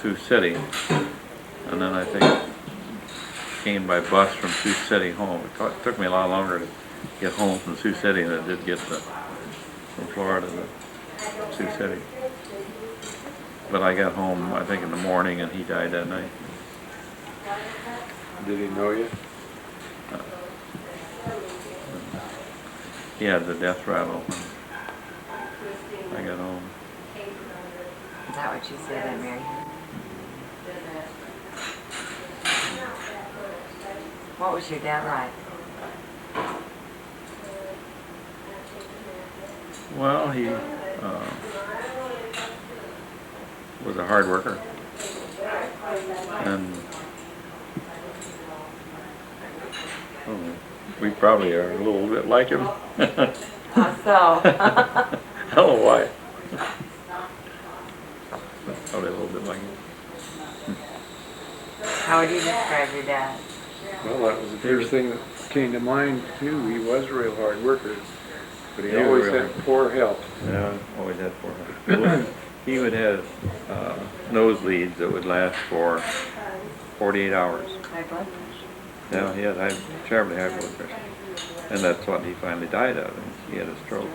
Sioux City, and then I think came by bus from Sioux City home. It took me a lot longer to get home from Sioux City than it did get from Florida to Sioux City. But I got home, I think, in the morning, and he died that night. Did he know you? He had the death rattle when I got home. Is that what you said that married him? What was your dad like? Well, he was a hard worker, and we probably are a little bit like him. How so? I don't know why. little bit like him. How would you describe your dad? Well, that was the first thing that came to mind too. He was a real hard worker, but he He was always real had hard. poor health. Yeah, always had 400. He would have nosebleeds that would last for 48 hours. High blood pressure. Yeah, he had terribly high blood pressure. And that's what he finally died of. He had a stroke.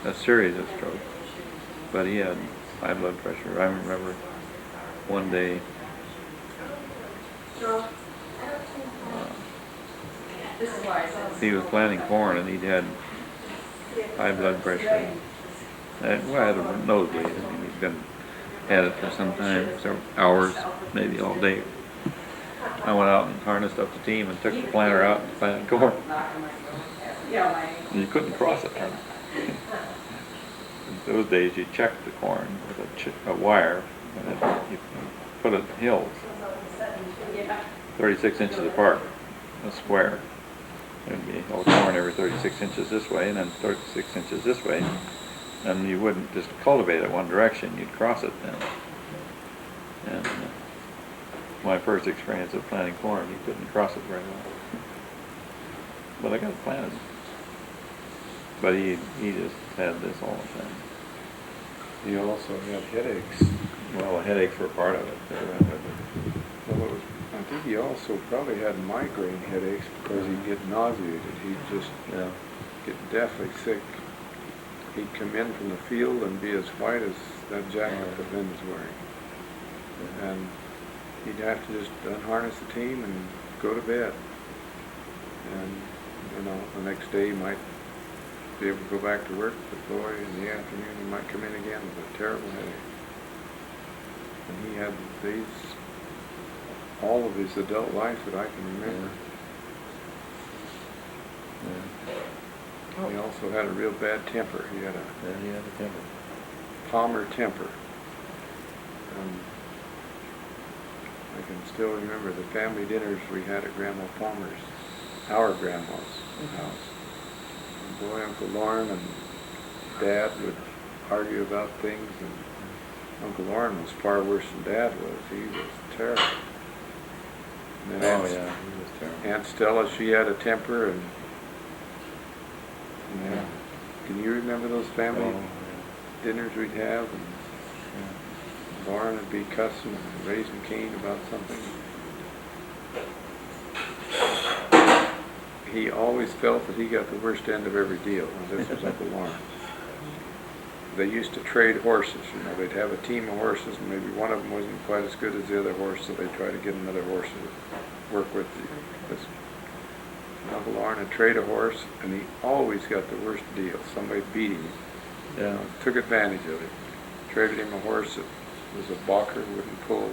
A series of strokes. But he had high blood pressure. I remember one day he was planting corn and he'd had high blood pressure. Well, I had a nosebleed. I mean, he'd had it for some time, several hours, maybe all day. I went out and harnessed up the team and took the planter out and planted corn. And you couldn't cross it. In those days, you checked the corn with a wire, and you put it in hills, 36 inches apart, a square. There'd be all corn every 36 inches this way, and then 36 inches this way. And you wouldn't just cultivate it one direction, you'd cross it then. And my first experience of planting corn, you couldn't cross it very well. But I got it planted. But he just had this all the time. He also had headaches. Well, the headaches were part of it. Well, I think he also probably had migraine headaches because he'd get nauseated. He'd just Yeah. get deathly sick. He'd come in from the field and be as white as that jacket that Lynn was wearing. And he'd have to just unharness the team and go to bed. And, the next day he might be able to go back to work, but boy, in the afternoon he might come in again with a terrible headache. And he had all of his adult life that I can remember. Yeah. He also had a real bad temper. He had He had a temper. Palmer temper. I can still remember the family dinners we had at Grandma Palmer's, our grandma's house. And boy, Uncle Lauren and Dad would argue about things, and Uncle Lauren was far worse than Dad was. He was terrible. And then Oh yeah, he was terrible. Aunt Stella, she had a temper, and Yeah. can you remember those family Oh, dinners we'd have? And yeah. Lauren would be cussing and raising Cain about something. He always felt that he got the worst end of every deal, and this was Uncle Lauren. They used to trade horses, they'd have a team of horses, and maybe one of them wasn't quite as good as the other horse, so they'd try to get another horse to work with this. Uncle Lauren would trade a horse, and he always got the worst deal. Somebody beat him, Yeah. took advantage of it, traded him a horse that was a balker, wouldn't pull,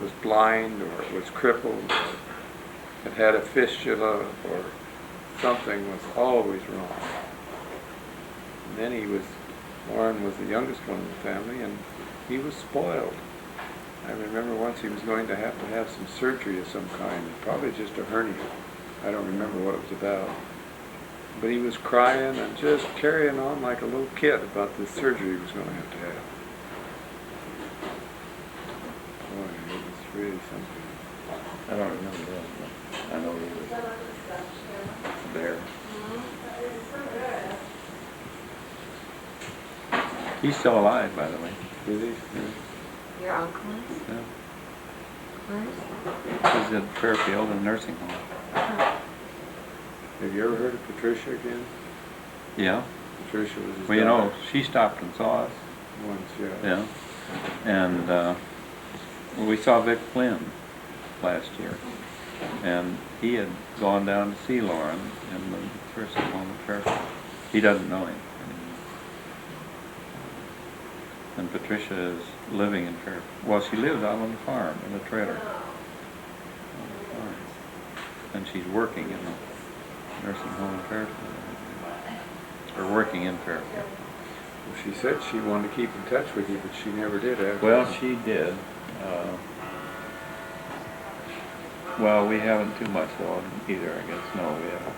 was blind or was crippled, or had a fistula or something was always wrong. And then Lauren was the youngest one in the family, and he was spoiled. I remember once he was going to have some surgery of some kind, probably just a hernia. I don't remember what it was about. But he was crying and just carrying on like a little kid about the surgery he was going to have. Boy, it was really something. I don't remember that, but I know he was there. He's still alive, by the way. Is he? Yeah. Your uncle is? Yeah. Where is He's at Fairfield in a nursing home. Have you ever heard of Patricia again? Yeah. Patricia was his Well, daughter she stopped and saw us. once, yeah. Yeah. And we saw Vic Flynn last year. And he had gone down to see Lauren in the nursing home at Fairfield. He doesn't know him. And Patricia is living in Fairfield. Well, she lives out on the farm in a trailer. On the farm. And she's working in the nursing home in Fairfield. Or working in Fairfield. Well, she said she wanted to keep in touch with you, but she never did after. Well, she did. Well, we haven't too much though either, I guess. No, we haven't.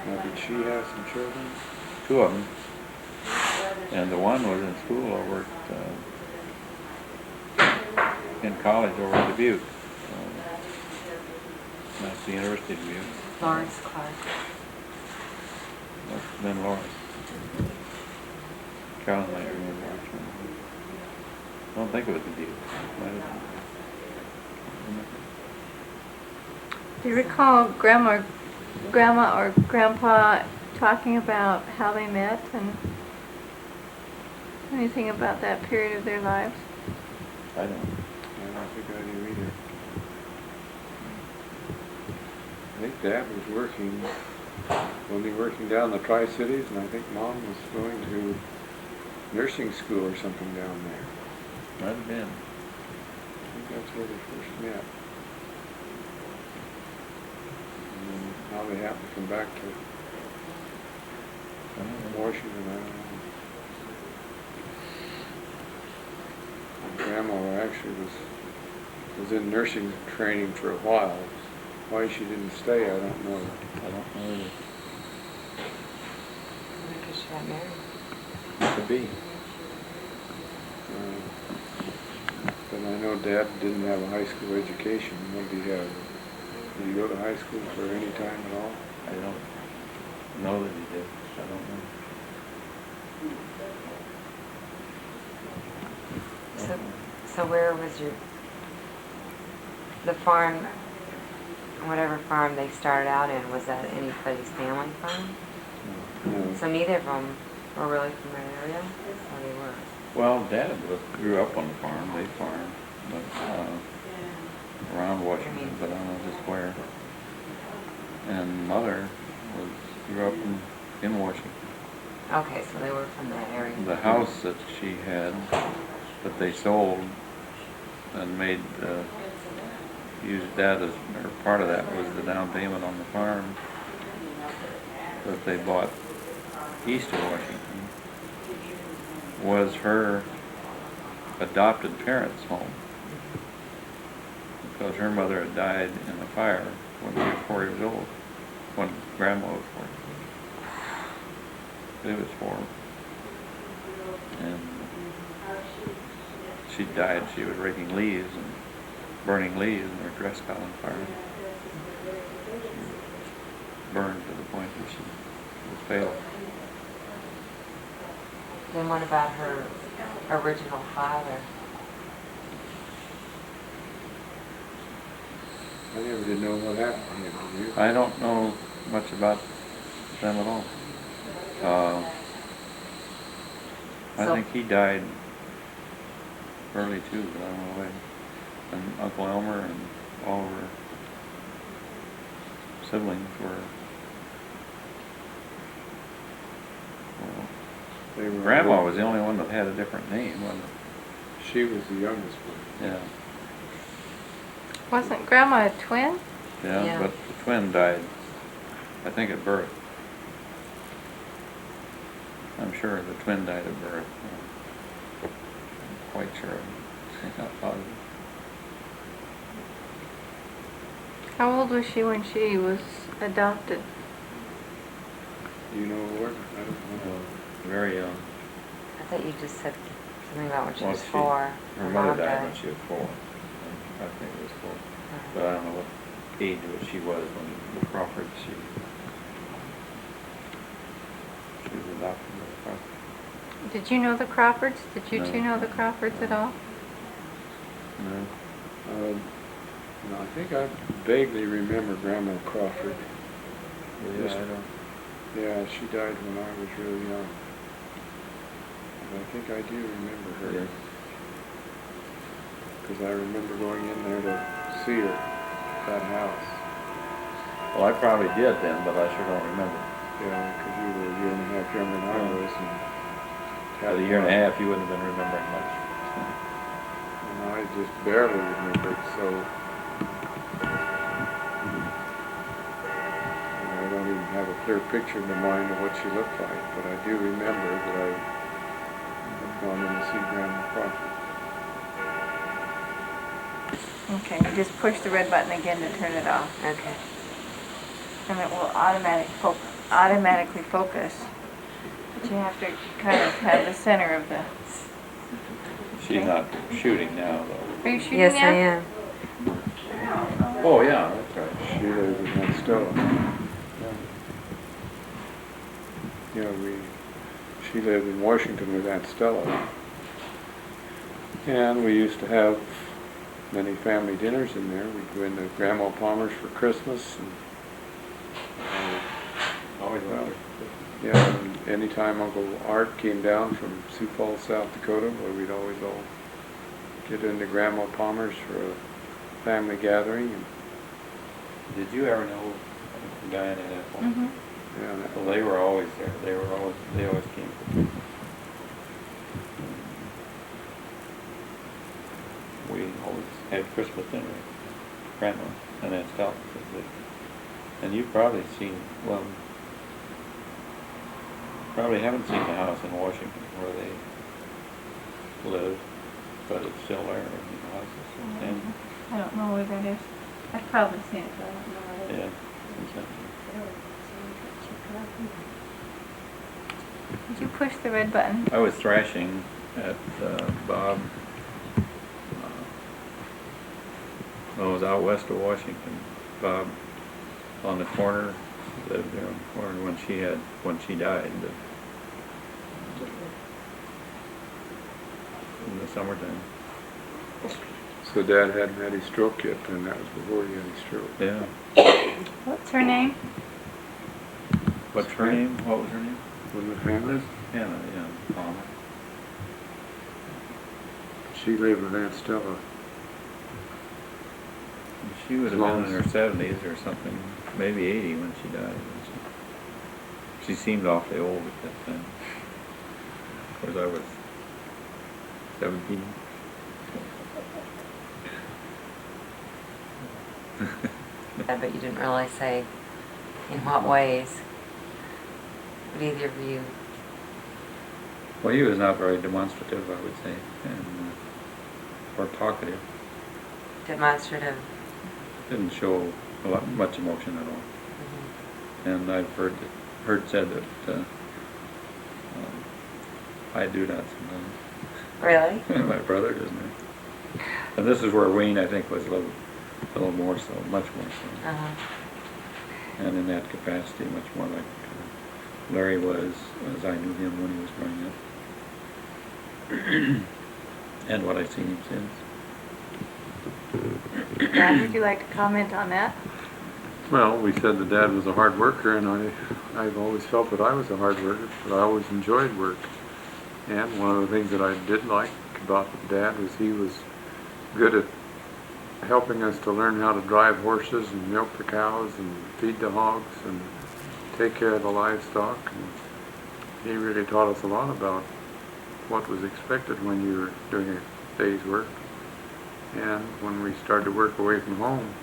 Now, did she have some children? 2 of them. And the one was in school over at, in college over at Dubuque. That's the University of Dubuque. Lawrence Clark. That's then Lawrence. Carolyn might remember which one. I don't think it was Dubuque. Might have been. Do you recall Grandma or Grandpa talking about how they met and anything about that period of their lives? I don't. I don't think I do either. I think Dad was working down in the Tri-Cities, and I think Mom was going to nursing school or something down there. Might have been. I think that's where they first met. And then how they happened to come back to Washington, I don't know. And Grandma actually was in nursing training for a while. Why she didn't stay, I don't know. I don't know either. Because she got married. Could be. But I know Dad didn't have a high school education. What did he have? Did he go to high school for any time at all? I don't know that he did. I don't know. So where was the farm, whatever farm they started out in, was that anybody's family farm? No. So neither of them were really from that area? Or they were? Well, Dad grew up on the farm. They farmed, but around Washington, but I don't know just where. And Mother grew up in Washington. Okay, so they were from that area. The house that she had, that they sold and made, used that as, or part of that was the down payment on the farm that they bought east of Washington, was her adopted parents' home, because her mother had died in a fire when she was 4 years old, when Grandma was 4. It was 4. And she died, she was raking leaves and burning leaves, and her dress caught on fire. She burned to the point that she was fatal. Then what about her original father? I never did know what happened to him, did you? I don't know much about them at all. I So- think he died early too, but I don't know when. And Uncle Elmer and all of her siblings were, well, They were Grandma was the only one that had a different name, wasn't it? She was the youngest one. Yeah. Wasn't Grandma a twin? Yeah, Yeah. but the twin died, I think at birth. I'm sure the twin died at birth. I'm quite sure. I'm not positive. How old was she when she was adopted? Do you know where? I don't know. Very young. I thought you just said something about when she Well, was 4. Her mother died when she was 4. I think it was 4. But I don't know what age she was when the Crawford, she was adopted by the Crawford. Did you know the Crawfords? Did you No. two know the Crawfords at all? No. No, I think I vaguely remember Grandma Crawford. Yeah, I don't. Yeah, she died when I was really young. But I think I do remember her. Yes. Because I remember going in there to see her, that house. Well, I probably did then, but I sure don't remember. Yeah, because you were a year and a half younger than I was. And At a year and a half, you wouldn't have been remembering much. And I just barely remembered, so I don't even have a clear picture in my mind of what she looked like, but I do remember that I had gone in to see Grandma Crawford. Okay, you just push the red button again to turn it off, Okay. and it will automatically focus. But you have to kind of have the center of the... She's not shooting now, though. Are you shooting Yes, now? I am. Oh, yeah, that's right. She lives in that Stella. Yeah, she lived in Washington with Aunt Stella. And we used to have many family dinners in there. We'd go into Grandma Palmer's for Christmas. And, Always well. yeah, and anytime Uncle Art came down from Sioux Falls, South Dakota, well, we'd always all get into Grandma Palmer's for a family gathering. And, Did you ever know Diana and Ethel? Mm-hmm. yeah, that, Well, they were always there. They always came. We always had Christmas dinner at Grandma and Aunt Stella's. And you've probably seen, well, probably haven't seen the house in Washington where they live, but it's still there. The house is still standing. I don't know where that is. I've probably seen it, but I don't know where it is. Yeah. exactly. Did you push the red button? I was thrashing at Bob. I was out west of Washington. Bob on the corner, lived there on the corner when she died. In the summertime. so Dad hadn't had his stroke yet, and that was before he had his stroke. Yeah. What's her name? What's her name? What was her name? Wasn't it Hannah? Hannah, yeah. Palmer. She lived with Aunt Stella. She would have As long been in her 70s or something, maybe 80 when she died. She seemed awfully old at that time. Of course, I was 17. But you didn't really say in what ways. Would either of you? Well, he was not very demonstrative, I would say, and or talkative. Demonstrative. Didn't show much emotion at all. And I've heard said that I do that sometimes. Really? My brother doesn't. And this is where Wayne, I think, was a little more so, much more so. Uh-huh. And in that capacity, much more like Larry was, as I knew him when he was growing up. And what I've seen him since. Dad, would you like to comment on that? Well, we said that Dad was a hard worker, and I've always felt that I was a hard worker, but I always enjoyed work. And one of the things that I did like about Dad was he was good at helping us to learn how to drive horses and milk the cows and feed the hogs and take care of the livestock. And he really taught us a lot about what was expected when you were doing a day's work. And when we started to work away from home,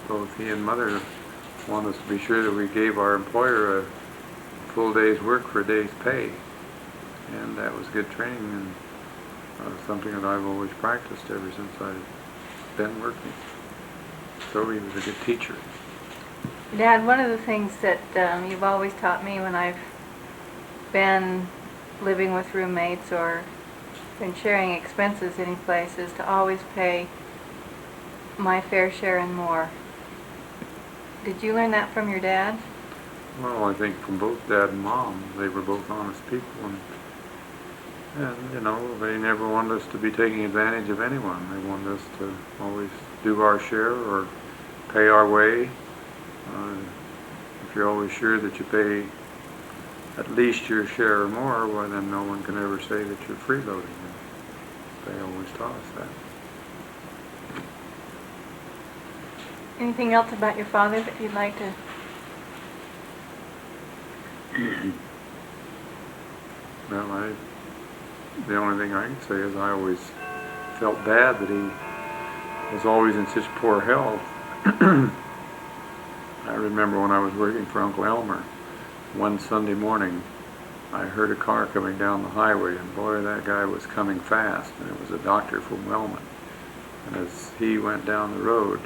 both he and Mother wanted us to be sure that we gave our employer a full day's work for a day's pay. And that was good training and something that I've always practiced ever since I've been working. So he was a good teacher. Dad, one of the things that you've always taught me when I've been living with roommates or been sharing expenses any place is to always pay my fair share and more. Did you learn that from your dad? Well, I think from both Dad and Mom, they were both honest people, and you know, they never wanted us to be taking advantage of anyone. They wanted us to always do our share or pay our way. If you're always sure that you pay at least your share or more, well, then no one can ever say that you're freeloading. They always taught us that. Anything else about your father that you'd like to? Well, the only thing I can say is I always felt bad that he was always in such poor health. I remember when I was working for Uncle Elmer, one Sunday morning, I heard a car coming down the highway, and boy, that guy was coming fast, and it was a doctor from Wellman. And as he went down the road,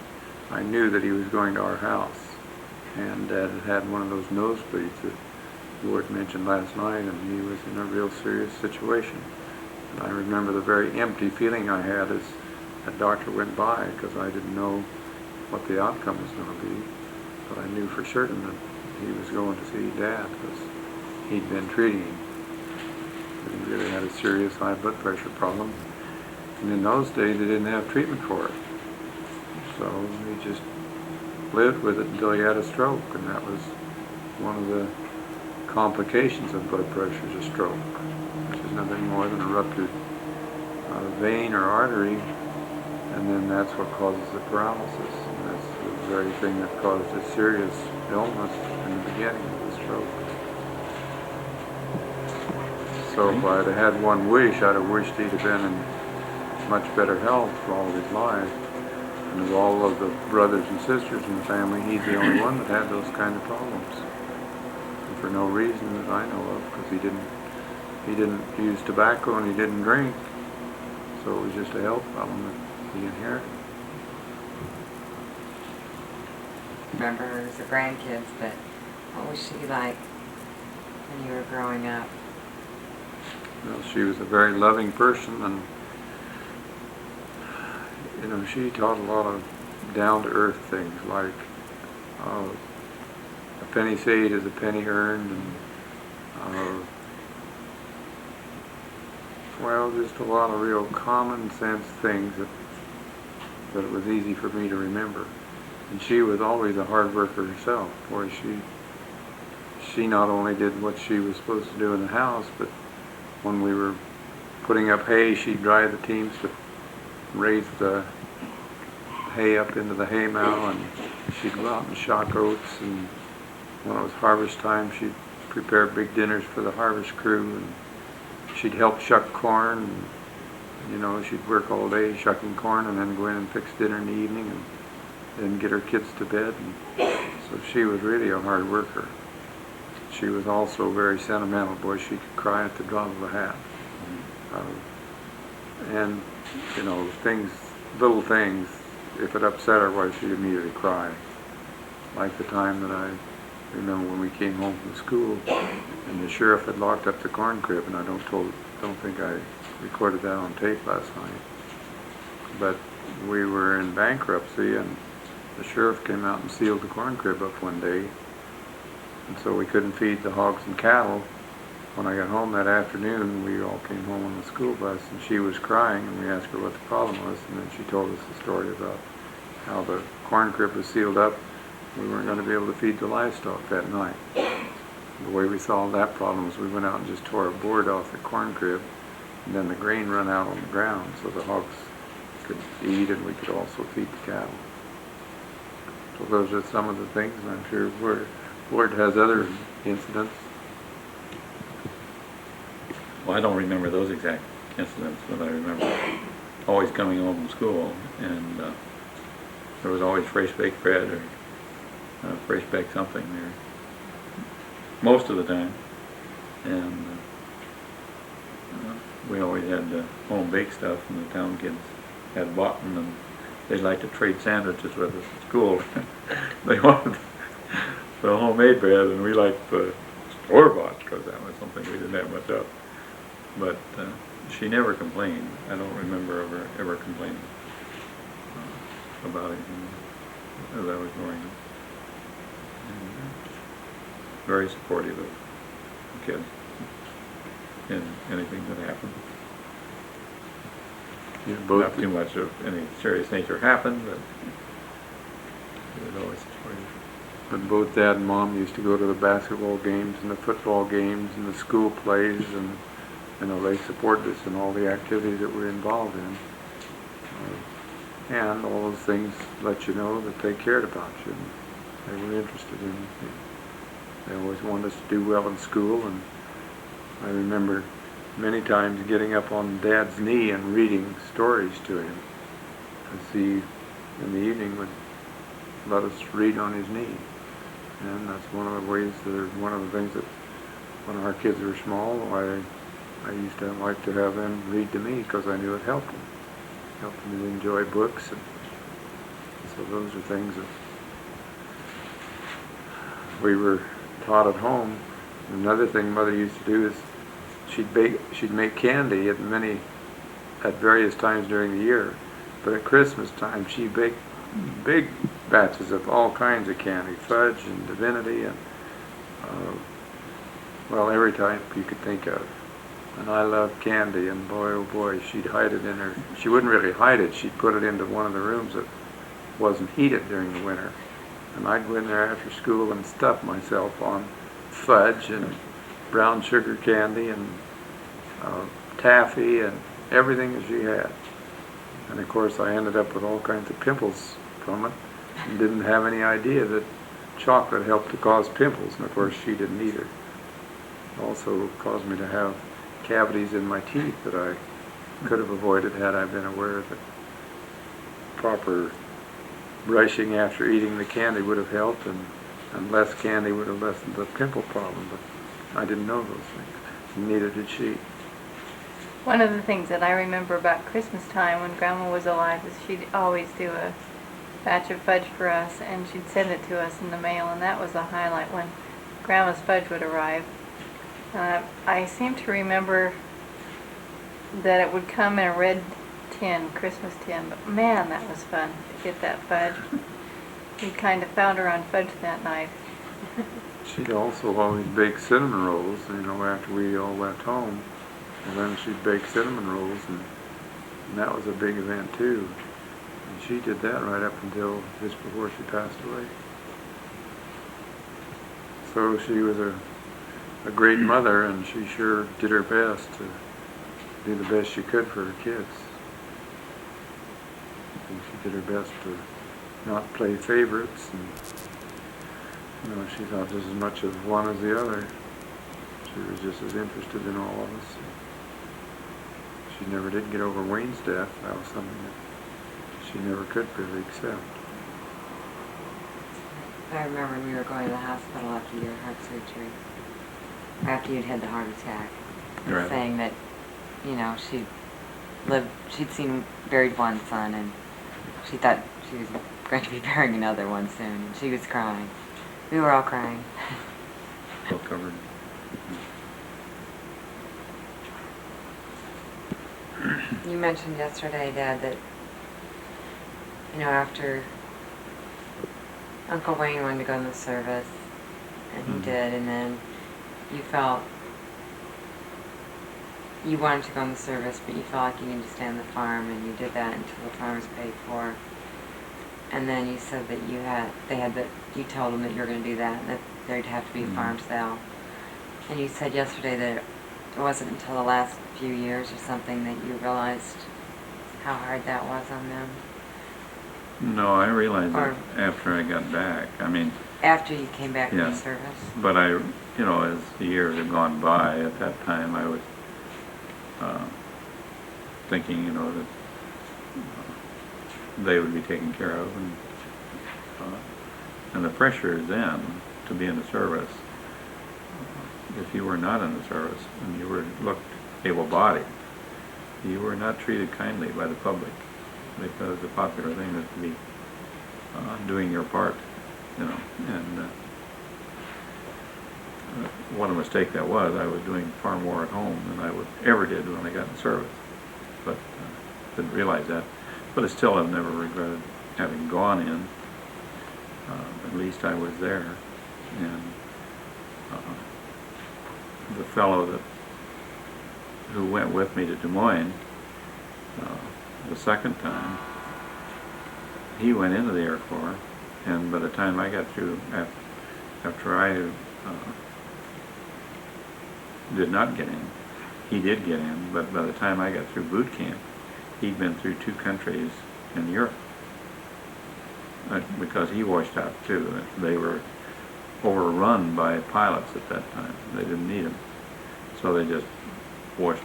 I knew that he was going to our house, and Dad had one of those nosebleeds that Willard mentioned last night, and he was in a real serious situation. And I remember the very empty feeling I had as that doctor went by, because I didn't know what the outcome was going to be. But I knew for certain that he was going to see Dad, because he'd been treating him. But he really had a serious high blood pressure problem. And in those days, they didn't have treatment for it. So he just lived with it until he had a stroke, and that was one of the complications of blood pressure, is a stroke, which is nothing more than a ruptured vein or artery, and then that's what causes the paralysis. And that's the very thing that caused a serious illness in the beginning of the stroke. So if I'd have had one wish, I'd have wished he'd have been in much better health for all of his life. And of all of the brothers and sisters in the family, he's the only one that had those kind of problems. And for no reason that I know of, because he didn't use tobacco and he didn't drink. So it was just a health problem that he inherited. Remember as the grandkids, but what was she like when you were growing up? Well, she was a very loving person, and you know, she taught a lot of down-to-earth things, like a penny saved is a penny earned, and well, just a lot of real common sense things that it was easy for me to remember. And she was always a hard worker herself. Boy, she not only did what she was supposed to do in the house, but when we were putting up hay, she'd drive the teams to raise the hay up into the hay mow, and she'd go out and shock oats, and when it was harvest time, she'd prepare big dinners for the harvest crew, and she'd help shuck corn, and you know, she'd work all day shucking corn and then go in and fix dinner in the evening and then get her kids to bed. And so she was really a hard worker. She was also very sentimental. Boy, she could cry at the drop of a hat. And you know, little things, if it upset her, why she'd immediately cry. Like the time that I remember when we came home from school and the sheriff had locked up the corn crib, and I don't think I recorded that on tape last night. But we were in bankruptcy, and the sheriff came out and sealed the corn crib up one day, and so we couldn't feed the hogs and cattle. When I got home that afternoon, we all came home on the school bus, and she was crying, and we asked her what the problem was, and then she told us the story about how the corn crib was sealed up. We weren't going to be able to feed the livestock that night. The way we solved that problem was we went out and just tore a board off the corn crib, and then the grain run out on the ground so the hogs could eat and we could also feed the cattle. So those are some of the things, and I'm sure Willard has other incidents. Well, I don't remember those exact incidents, but I remember always coming home from school, and there was always fresh baked bread or fresh baked something there most of the time, and we always had home baked stuff, and the town kids had bought them, and they liked to trade sandwiches with us at school. They wanted the homemade bread, and we liked the store-bought because that was something we didn't have much of. But she never complained. I don't remember ever complaining about anything as I was growing up. And, very supportive of the kids in anything that happened. Yeah, Not too much of any serious nature happened, but it was always supportive. But both Dad and Mom used to go to the basketball games and the football games and the school plays, and you know, they supported us in all the activities that we're involved in. And all those things let you know that they cared about you, and they were interested in you. They always wanted us to do well in school, and I remember many times getting up on Dad's knee and reading stories to him, because he, in the evening, would let us read on his knee. And that's one of the ways, one of the things that when our kids were small, I used to like to have them read to me because I knew it helped them. Helped them to enjoy books, and so those are things that we were taught at home. Another thing Mother used to do is she'd make candy at various times during the year, but at Christmas time she baked big batches of all kinds of candy, fudge and divinity and well, every type you could think of. And I loved candy, and boy oh boy, she'd hide it in her. She wouldn't really hide it, she'd put it into one of the rooms that wasn't heated during the winter. And I'd go in there after school and stuff myself on fudge and brown sugar candy and taffy and everything that she had. And of course I ended up with all kinds of pimples from it and didn't have any idea that chocolate helped to cause pimples, and of course she didn't either. It also caused me to have cavities in my teeth that I could have avoided had I been aware that proper brushing after eating the candy would have helped, and less candy would have lessened the pimple problem, but I didn't know those things, and neither did she. One of the things that I remember about Christmas time when Grandma was alive is she'd always do a batch of fudge for us, and she'd send it to us in the mail, and that was a highlight when Grandma's fudge would arrive. I seem to remember that it would come in a red tin, Christmas tin, but man, that was fun to get that fudge. We kind of found her on fudge that night. She'd also always bake cinnamon rolls, after we all left home. And then she'd bake cinnamon rolls, and that was a big event too. And she did that right up until just before she passed away. So she was a great mother, and she sure did her best to do the best she could for her kids. And she did her best to not play favorites, and she thought just as much of one as the other. She was just as interested in all of us. She never did get over Wayne's death. That was something that she never could really accept. I remember when we were going to the hospital after your heart surgery, after you'd had the heart attack, Right. saying that, she'd seen buried one son, and she thought she was going to be burying another one soon, and she was crying. We were all crying. Still covered. You mentioned yesterday, Dad, that, after Uncle Wayne wanted to go in the service, and he did, and then you felt you wanted to go in the service, but you felt like you needed to stay on the farm, and you did that until the farm was paid for. And then you said that you told them that you were going to do that, and that there'd have to be a farm sale. And you said yesterday that it wasn't until the last few years or something that you realized how hard that was on them. No, I realized Or- it after I got back. I mean, After you came back from Yeah. the service. but as the years had gone by, at that time I was thinking, that they would be taken care of, and the pressure then to be in the service. If you were not in the service and you looked able-bodied, you were not treated kindly by the public, because the popular thing is to be doing your part, and what a mistake that was. I was doing far more at home than I ever did when I got in service, but didn't realize that. But I still have never regretted having gone in. At least I was there, and the fellow who went with me to Des Moines the second time, he went into the Air Corps, and by the time I got through, after I did not get in, he did get in, but by the time I got through boot camp, he'd been through 2 countries in Europe, because he washed out too. They were overrun by pilots at that time. They didn't need them, so they just washed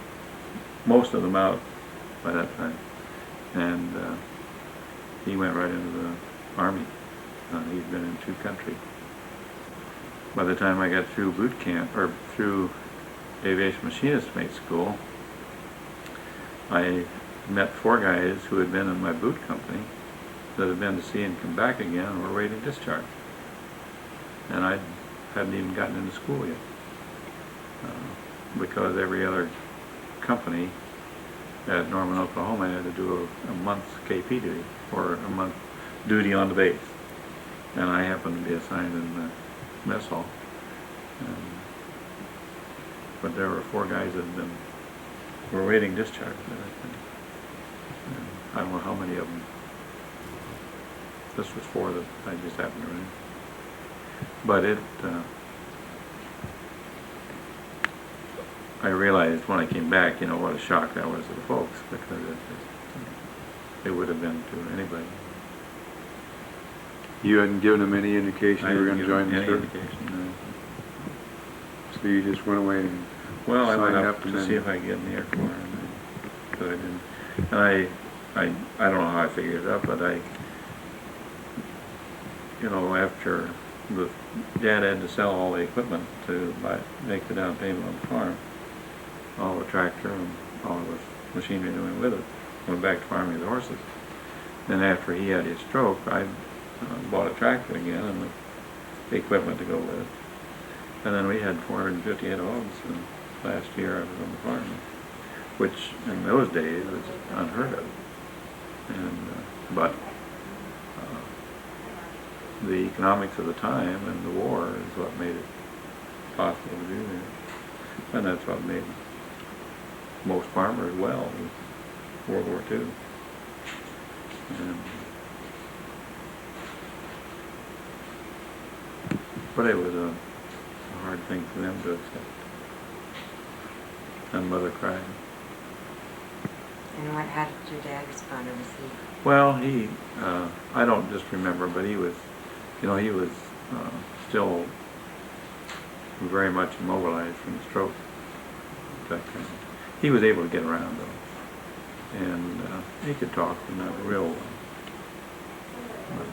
most of them out by that time. And he went right into the Army. He'd been in 2 countries. By the time I got through boot camp, or through aviation machinist mate school, I met 4 guys who had been in my boot company that had been to sea and come back again and were waiting discharge. And I hadn't even gotten into school yet. because every other company at Norman, Oklahoma had to do a month's KP duty, or a month duty on the base. And I happened to be assigned in the mess hall. But there were 4 guys that were waiting discharge. I don't know how many of them. This was 4 that I just happened to run. But I realized when I came back, what a shock that was to the folks, because it would have been to anybody. You hadn't given them any indication you were going to join the any service? indication, no. So you just went away and Well, I went signed up and to then- see if I could get in the Air Corps, but I didn't. And I don't know how I figured it out, but after the Dad had to sell all the equipment to make the down payment on the farm, all the tractor and all the machinery that went with it, went back to farming the horses. Then after he had his stroke, I bought a tractor again and the equipment to go with it. And then we had 450 head of hogs last year I was on the farm, which in those days was unheard of. But the economics of the time and the war is what made it possible to do that. And that's what made most farmers well in World War II. But it was a hard thing for them to accept. And Mother cried. And how did your dad respond to receive? Well, I don't just remember, but he was still very much immobilized from the stroke. He was able to get around though, and he could talk, but not real well. But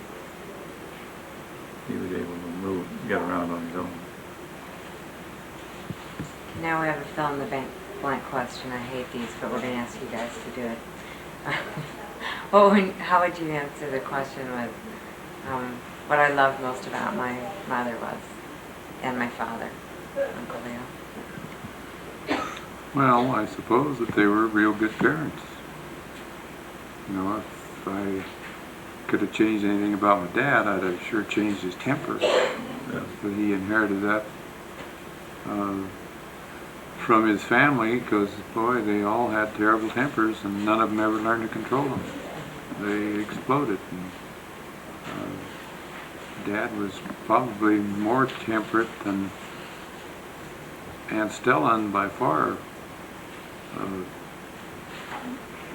he was able to get around on his own. Now we have a fill in the blank question. I hate these, but we're going to ask you guys to do it. How would you answer the question with what I loved most about my mother was, and my father, Uncle Leo? Well, I suppose that they were real good parents. If I could have changed anything about my dad, I'd have sure changed his temper. But he inherited that from his family, because, boy, they all had terrible tempers, and none of them ever learned to control them. They exploded. And, Dad was probably more temperate than Aunt Stella, and by far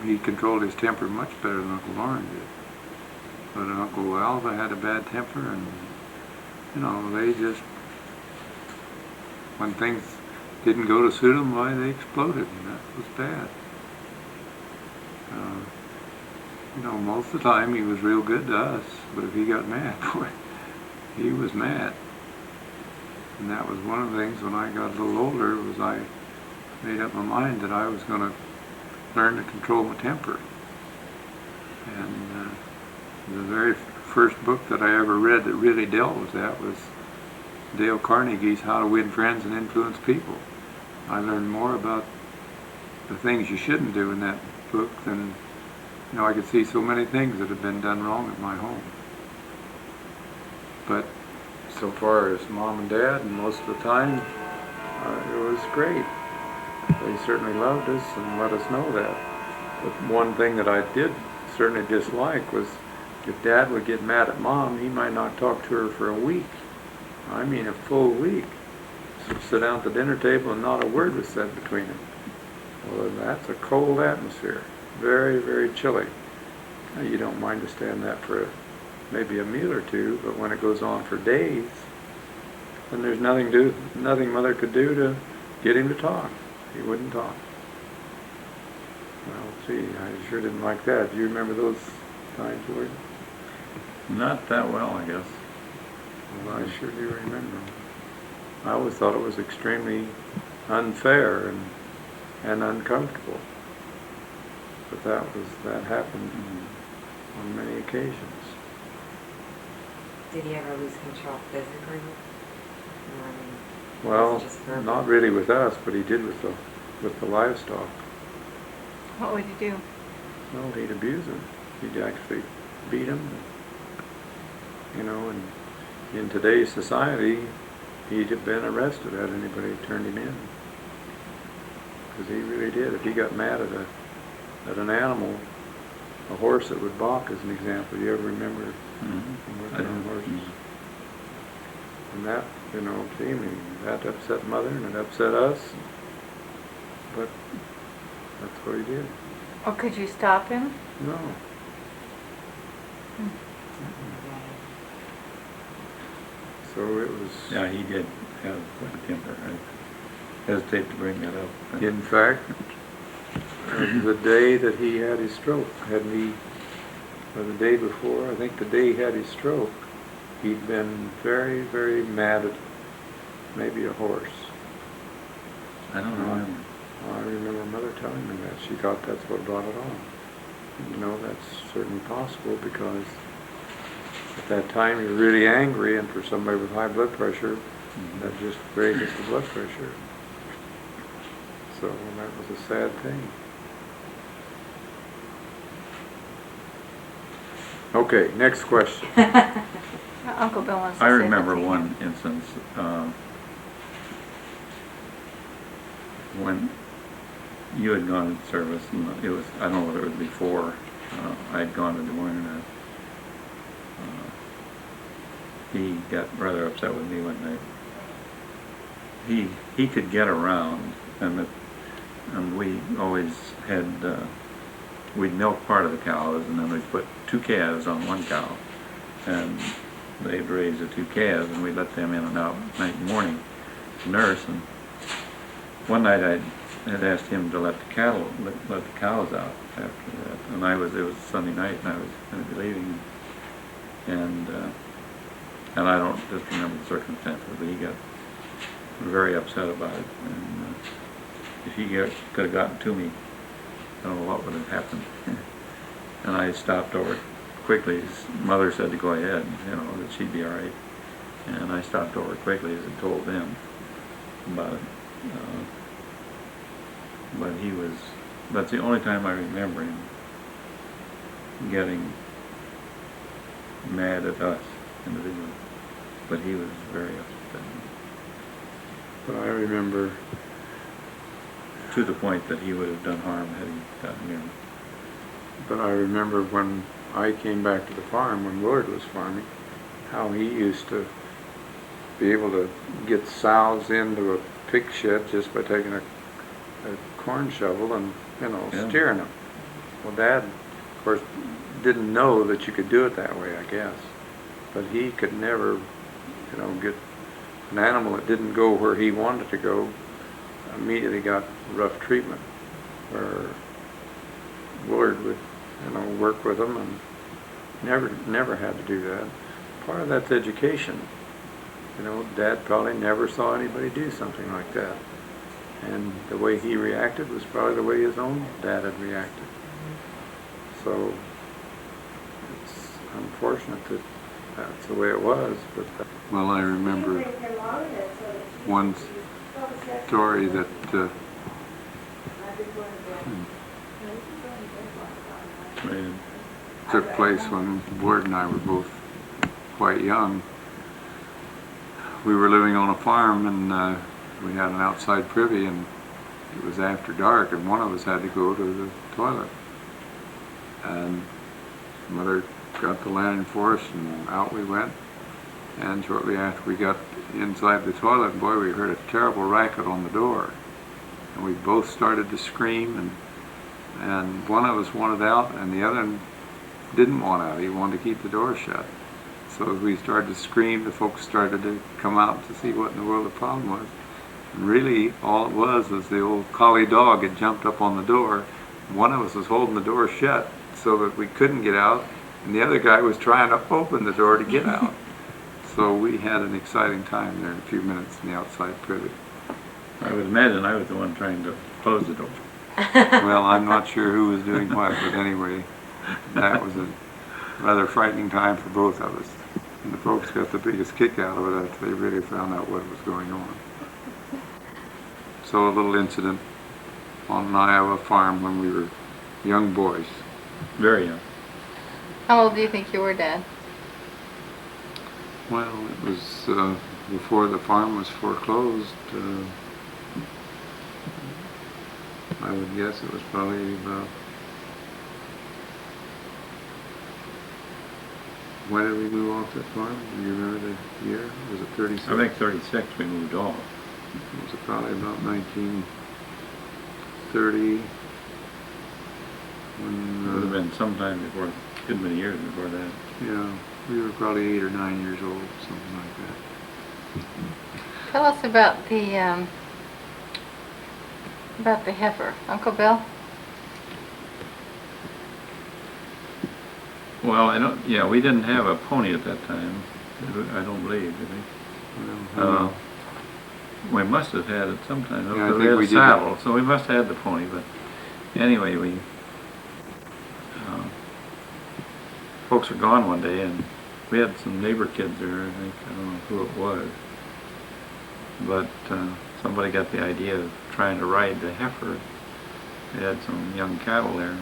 he controlled his temper much better than Uncle Lauren did. But Uncle Alva had a bad temper, and they just, when things didn't go to suit them, why, they exploded, and that was bad. Most of the time he was real good to us, but if he got mad, boy, he was mad. And that was one of the things when I got a little older, was I made up my mind that I was going to learn to control my temper. And the very first book that I ever read that really dealt with that was Dale Carnegie's How to Win Friends and Influence People. I learned more about the things you shouldn't do in that book than, I could see so many things that had been done wrong at my home. But so far as Mom and Dad, and most of the time, it was great. They certainly loved us and let us know that. But one thing that I did certainly dislike was if Dad would get mad at Mom, he might not talk to her for a week. I mean a full week. Sit down at the dinner table and not a word was said between them. Well, that's a cold atmosphere. Very, very chilly. Now, you don't mind to stand that for maybe a meal or two, but when it goes on for days, then there's nothing Mother could do to get him to talk. He wouldn't talk. Well, gee, I sure didn't like that. Do you remember those times, Willard? Not that well, I guess. Well, I sure do remember. I always thought it was extremely unfair and uncomfortable. But that happened on many occasions. Did he ever lose control physically? Well, Just verbal. not really with us, but he did with the livestock. What would you do? Well, he'd abuse them. He'd actually beat them. You know, and in today's society, he'd have been arrested had anybody turned him in. Because he really did. If he got mad at an animal, a horse that would balk as an example, you ever remember him working on horses? And that, you know, gee, that upset Mother and it upset us. But that's what he did. Or could you stop him? No. So it was, Yeah, he did have quite a temper. I hesitate to bring that up. in fact, the day that he had his stroke, hadn't he, or the day before, I think the day he had his stroke, he'd been very, very mad at maybe a horse. I don't remember. I remember Mother telling me that. She thought that's what brought it on. You know, that's certainly possible because at that time you're really angry, and for somebody with high blood pressure, that just raises the blood pressure. So that was a sad thing. Okay, next question. Uncle Bill wants to I say remember something. one instance when you had gone in service, and it was, I don't know whether it was before I had gone to Des Moines. He got rather upset with me one night. He could get around, and we always had we'd milk part of the cows, and then we'd put 2 calves on 1 cow, and they'd raise the 2 calves, and we'd let them in and out night and morning to nurse. And one night I had asked him to let the cows out after that, and it was Sunday night, and I was going to be leaving, and I don't just remember the circumstances, but he got very upset about it, and if he could have gotten to me, I don't know what would have happened. And I stopped over quickly. His mother said to go ahead, you know, that she'd be all right. And I stopped over quickly as I told them about it. But that's the only time I remember him getting mad at us individually. But he was very upset. But I remember, To the point that he would have done harm had he gotten near me. but I remember when I came back to the farm, when Willard was farming, how he used to be able to get sows into a pig shed just by taking a corn shovel and, you know, Yeah. steering them. Well, Dad, of course, didn't know that you could do it that way, I guess. But he could never, you know, get an animal that didn't go where he wanted to go, immediately got rough treatment, where Willard would, you know, work with them and never had to do that. Part of that's education. You know, Dad probably never saw anybody do something like that. And the way he reacted was probably the way his own dad had reacted. So it's unfortunate that that's the way it was. But well, I remember one story that Right. took place when Willard and I were both quite young. We were living on a farm, and we had an outside privy, and it was after dark, and one of us had to go to the toilet. And Mother got the lantern for us, and out we went. And shortly after we got inside the toilet, boy, we heard a terrible racket on the door. And we both started to scream, and one of us wanted out, and the other didn't want out. He wanted to keep the door shut. So as we started to scream, the folks started to come out to see what in the world the problem was. And really, all it was the old collie dog had jumped up on the door. One of us was holding the door shut so that we couldn't get out, and the other guy was trying to open the door to get out. So we had an exciting time there in a few minutes in the outside privy. I would imagine I was the one trying to close the door. Well, I'm not sure who was doing what, but anyway, that was a rather frightening time for both of us. And the folks got the biggest kick out of it after they really found out what was going on. So a little incident on an Iowa farm when we were young boys. Very young. How old do you think you were, Dad? Well, it was before the farm was foreclosed. I would guess it was probably about. When did we move off that farm? Do you remember the year? Was it 36? I think 36 we moved off. It was probably about 1930. When, It would have been sometime before, good many years before that. yeah, we were probably 8 or 9 years old, something like that. Tell us about the heifer, Uncle Bill. Well, yeah, we didn't have a pony at that time. I don't believe, did we? Well, We must have had it sometime. Yeah, I because think we had we a did. saddle, so we must have had the pony. But anyway, folks were gone one day, and we had some neighbor kids there. I think I don't know who it was, but somebody got the idea of trying to ride the heifer. They had some young cattle there,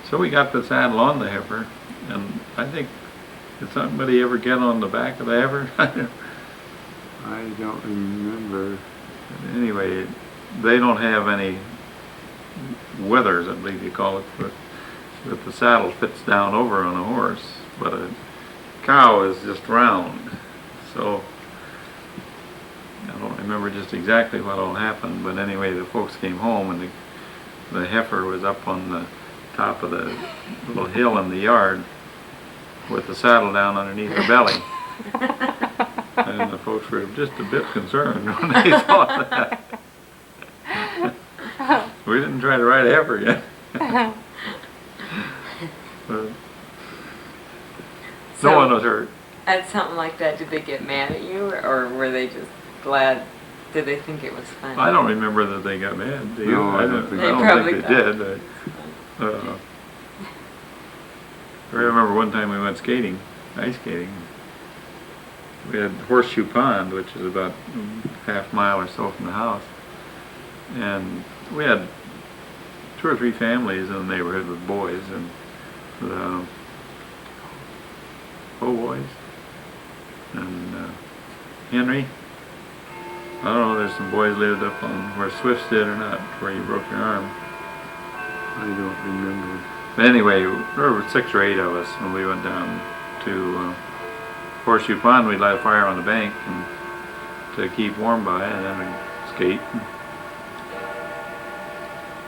so we got the saddle on the heifer, and I think, did somebody ever get on the back of the heifer? I don't remember. Anyway, they don't have any withers, I believe you call it, but the saddle fits down over on a horse, but a cow is just round. So I don't remember just exactly what all happened, but anyway, the folks came home and the heifer was up on the top of the little hill in the yard with the saddle down underneath her belly. And the folks were just a bit concerned when they saw that. We didn't try to ride a heifer yet. But no one was hurt. At something like that, did they get mad at you, or were they just glad? Did they think it was fun? I don't remember that they got mad. Do you? No, I don't think I don't probably think they did. I remember one time we went skating, ice skating. We had Horseshoe Pond, which is about half mile or so from the house, and we had 2 or 3 families in the neighborhood with boys, and the boys and Henry. I don't know, there's some boys lived up on where Swift's did or not, where you broke your arm. I don't remember. But anyway, there were 6 or 8 of us when we went down to Horseshoe Pond. We'd light a fire on the bank and to keep warm by, and then we'd skate.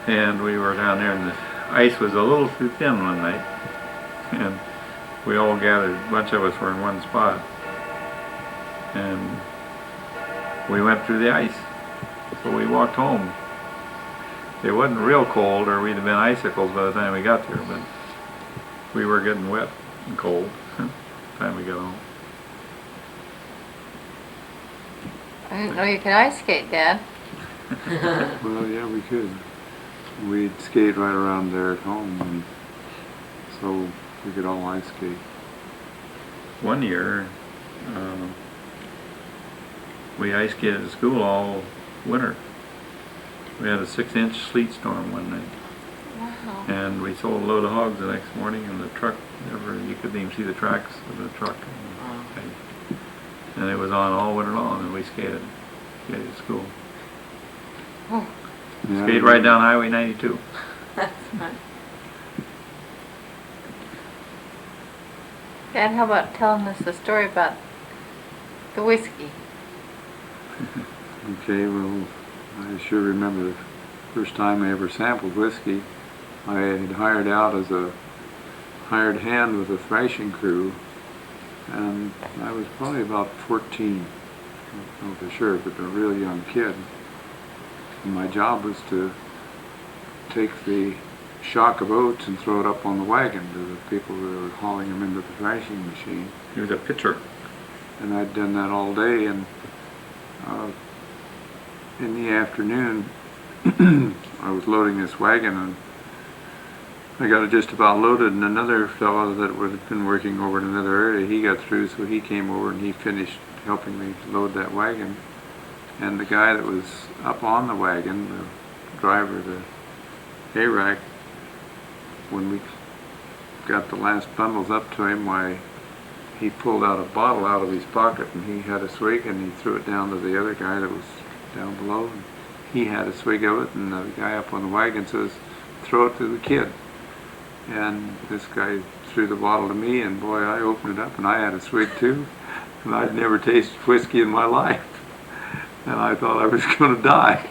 And we were down there, and the ice was a little too thin one night, and we all gathered, a bunch of us were in one spot, and we went through the ice. So we walked home. It wasn't real cold, or we'd have been icicles by the time we got there, but we were getting wet and cold by the time we got home. I didn't know you could ice skate, Dad. Well, yeah, we could. We'd skate right around there at home, and so we could all ice skate. One year, we ice skated at school all winter. We had a 6-inch sleet storm one night. Wow. And we sold a load of hogs the next morning, and the truck, you couldn't even see the tracks of the truck. And it was on all winter long, and we skated to school. Oh. Yeah, Skated right down Highway 92. That's fun. Dad, how about telling us the story about the whiskey? Okay, well, I sure remember the first time I ever sampled whiskey. I had hired out as a hired hand with a thrashing crew, and I was probably about 14. I don't know for sure, but a real young kid. And my job was to take the shock of oats and throw it up on the wagon to the people who were hauling them into the thrashing machine. He was a pitcher. And I'd done that all day, and in the afternoon I was loading this wagon, and I got it just about loaded, and another fellow that would have been working over in another area, he got through, so he came over and he finished helping me load that wagon. And the guy that was up on the wagon, the driver of the hay rack, when we got the last bundles up to him, why, he pulled out a bottle out of his pocket and he had a swig and he threw it down to the other guy that was down below. And he had a swig of it, and the guy up on the wagon says, "Throw it to the kid." And this guy threw the bottle to me, and boy, I opened it up and I had a swig too. And I'd never tasted whiskey in my life. And I thought I was going to die.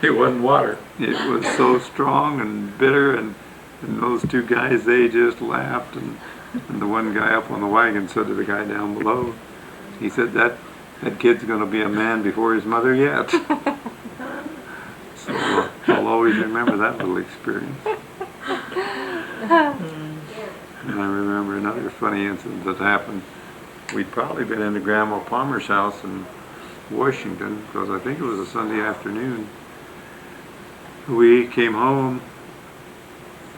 It wasn't water. It was so strong and bitter, and those two guys, they just laughed. And the one guy up on the wagon said to the guy down below, he said, that kid's going to be a man before his mother yet. So I'll always remember that little experience. And I remember another funny incident that happened. We'd probably been into Grandma Palmer's house in Washington, because I think it was a Sunday afternoon. We came home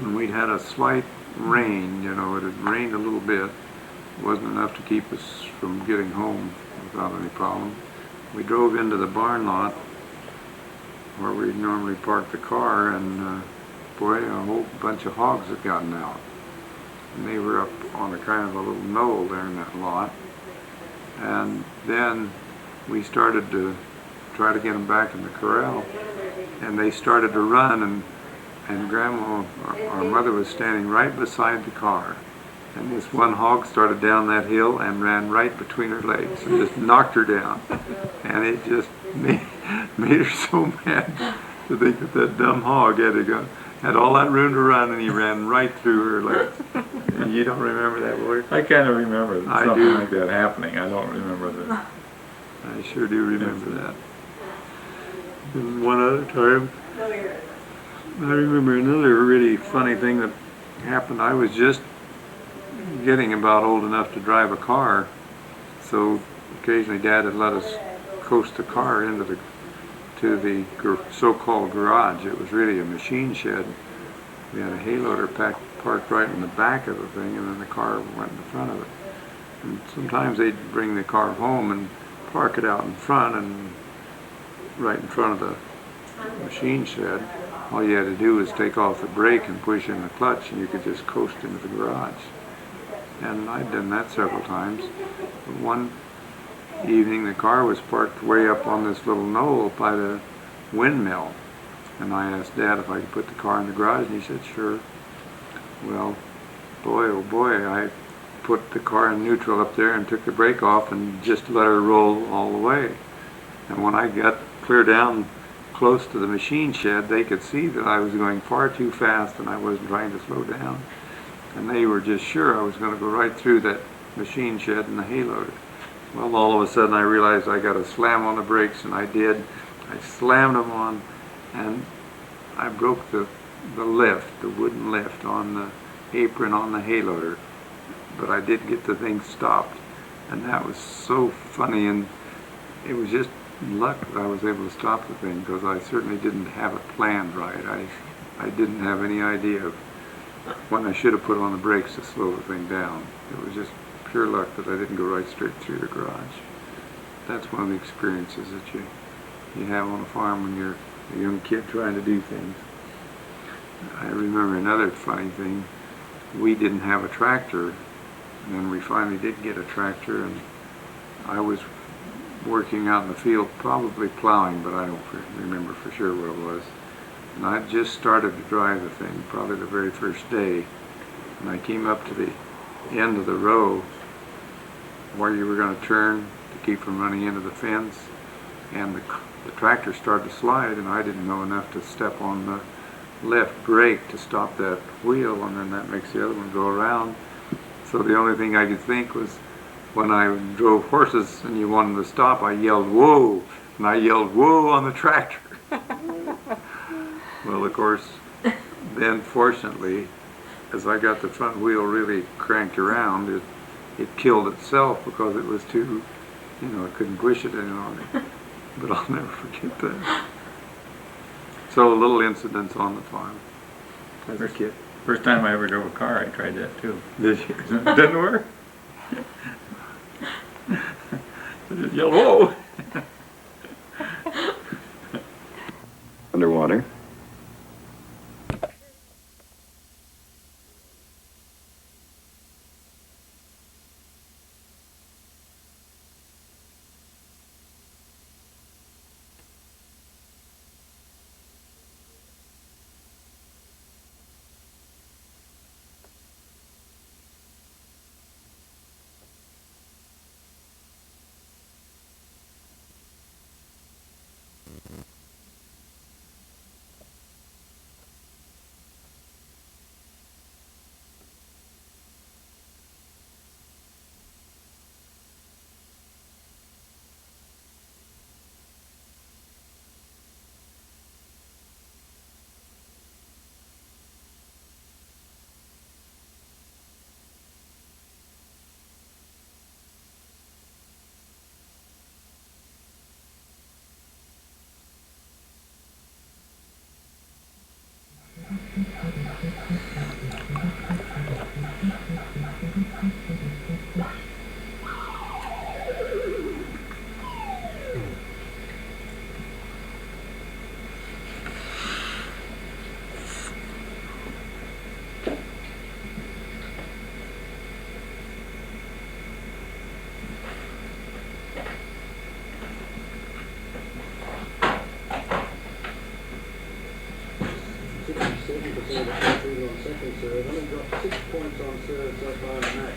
and we'd had a slight rain, you know, it had rained a little bit. It wasn't enough to keep us from getting home without any problem. We drove into the barn lot where we normally park the car, and boy, a whole bunch of hogs had gotten out. And they were up on a kind of a little knoll there in that lot. And then we started to try to get them back in the corral, and they started to run, and Grandma, our mother, was standing right beside the car. And this one hog started down that hill and ran right between her legs and just knocked her down. And it just made her so mad to think that that dumb hog had all that room to run, and he ran right through her legs. And you don't remember that, Willard? I kind of remember I something do. like that happening. I don't remember the. I sure do remember that. And one other time, I remember another really funny thing that happened. I was just getting about old enough to drive a car, so occasionally Dad would let us coast the car into the so-called garage. It was really a machine shed. We had a hay loader parked right in the back of the thing, and then the car went in the front of it. And sometimes they'd bring the car home and park it out in front, and right in front of the machine shed. All you had to do was take off the brake and push in the clutch, and you could just coast into the garage. And I'd done that several times. But one evening, the car was parked way up on this little knoll by the windmill. And I asked Dad if I could put the car in the garage, and he said, sure. Well, boy, oh boy, I put the car in neutral up there and took the brake off and just let her roll all the way. And when I got clear down close to the machine shed, they could see that I was going far too fast and I wasn't trying to slow down. And they were just sure I was going to go right through that machine shed and the hay loader. Well, all of a sudden I realized I got to slam on the brakes, and I did. I slammed them on, and I broke the lift, the wooden lift on the apron on the hay loader. But I did get the thing stopped, and that was so funny, and it was just luck that I was able to stop the thing, because I certainly didn't have it planned right. I didn't have any idea of when I should have put on the brakes to slow the thing down. It was just pure luck that I didn't go right straight through the garage. That's one of the experiences that you have on a farm when you're a young kid trying to do things. I remember another funny thing. We didn't have a tractor, and then we finally did get a tractor, and I was working out in the field, probably plowing, but I don't remember for sure what it was. And I just started to drive the thing, probably the very first day, and I came up to the end of the row where you were going to turn to keep from running into the fence, and the tractor started to slide, and I didn't know enough to step on the left brake to stop that wheel, and then that makes the other one go around. So the only thing I could think was, when I drove horses and you wanted to stop, I yelled, whoa, and I yelled, whoa, on the tractor. Well, of course, then fortunately, as I got the front wheel really cranked around, it killed itself, because it was too, I couldn't push it any longer. But I'll never forget that. So little incidents on the farm as a kid. First time I ever drove a car, I tried that too. Did you? It didn't work. I just yelled, whoa! 67% of the country on second serve, only got 6 points on serve so far tonight.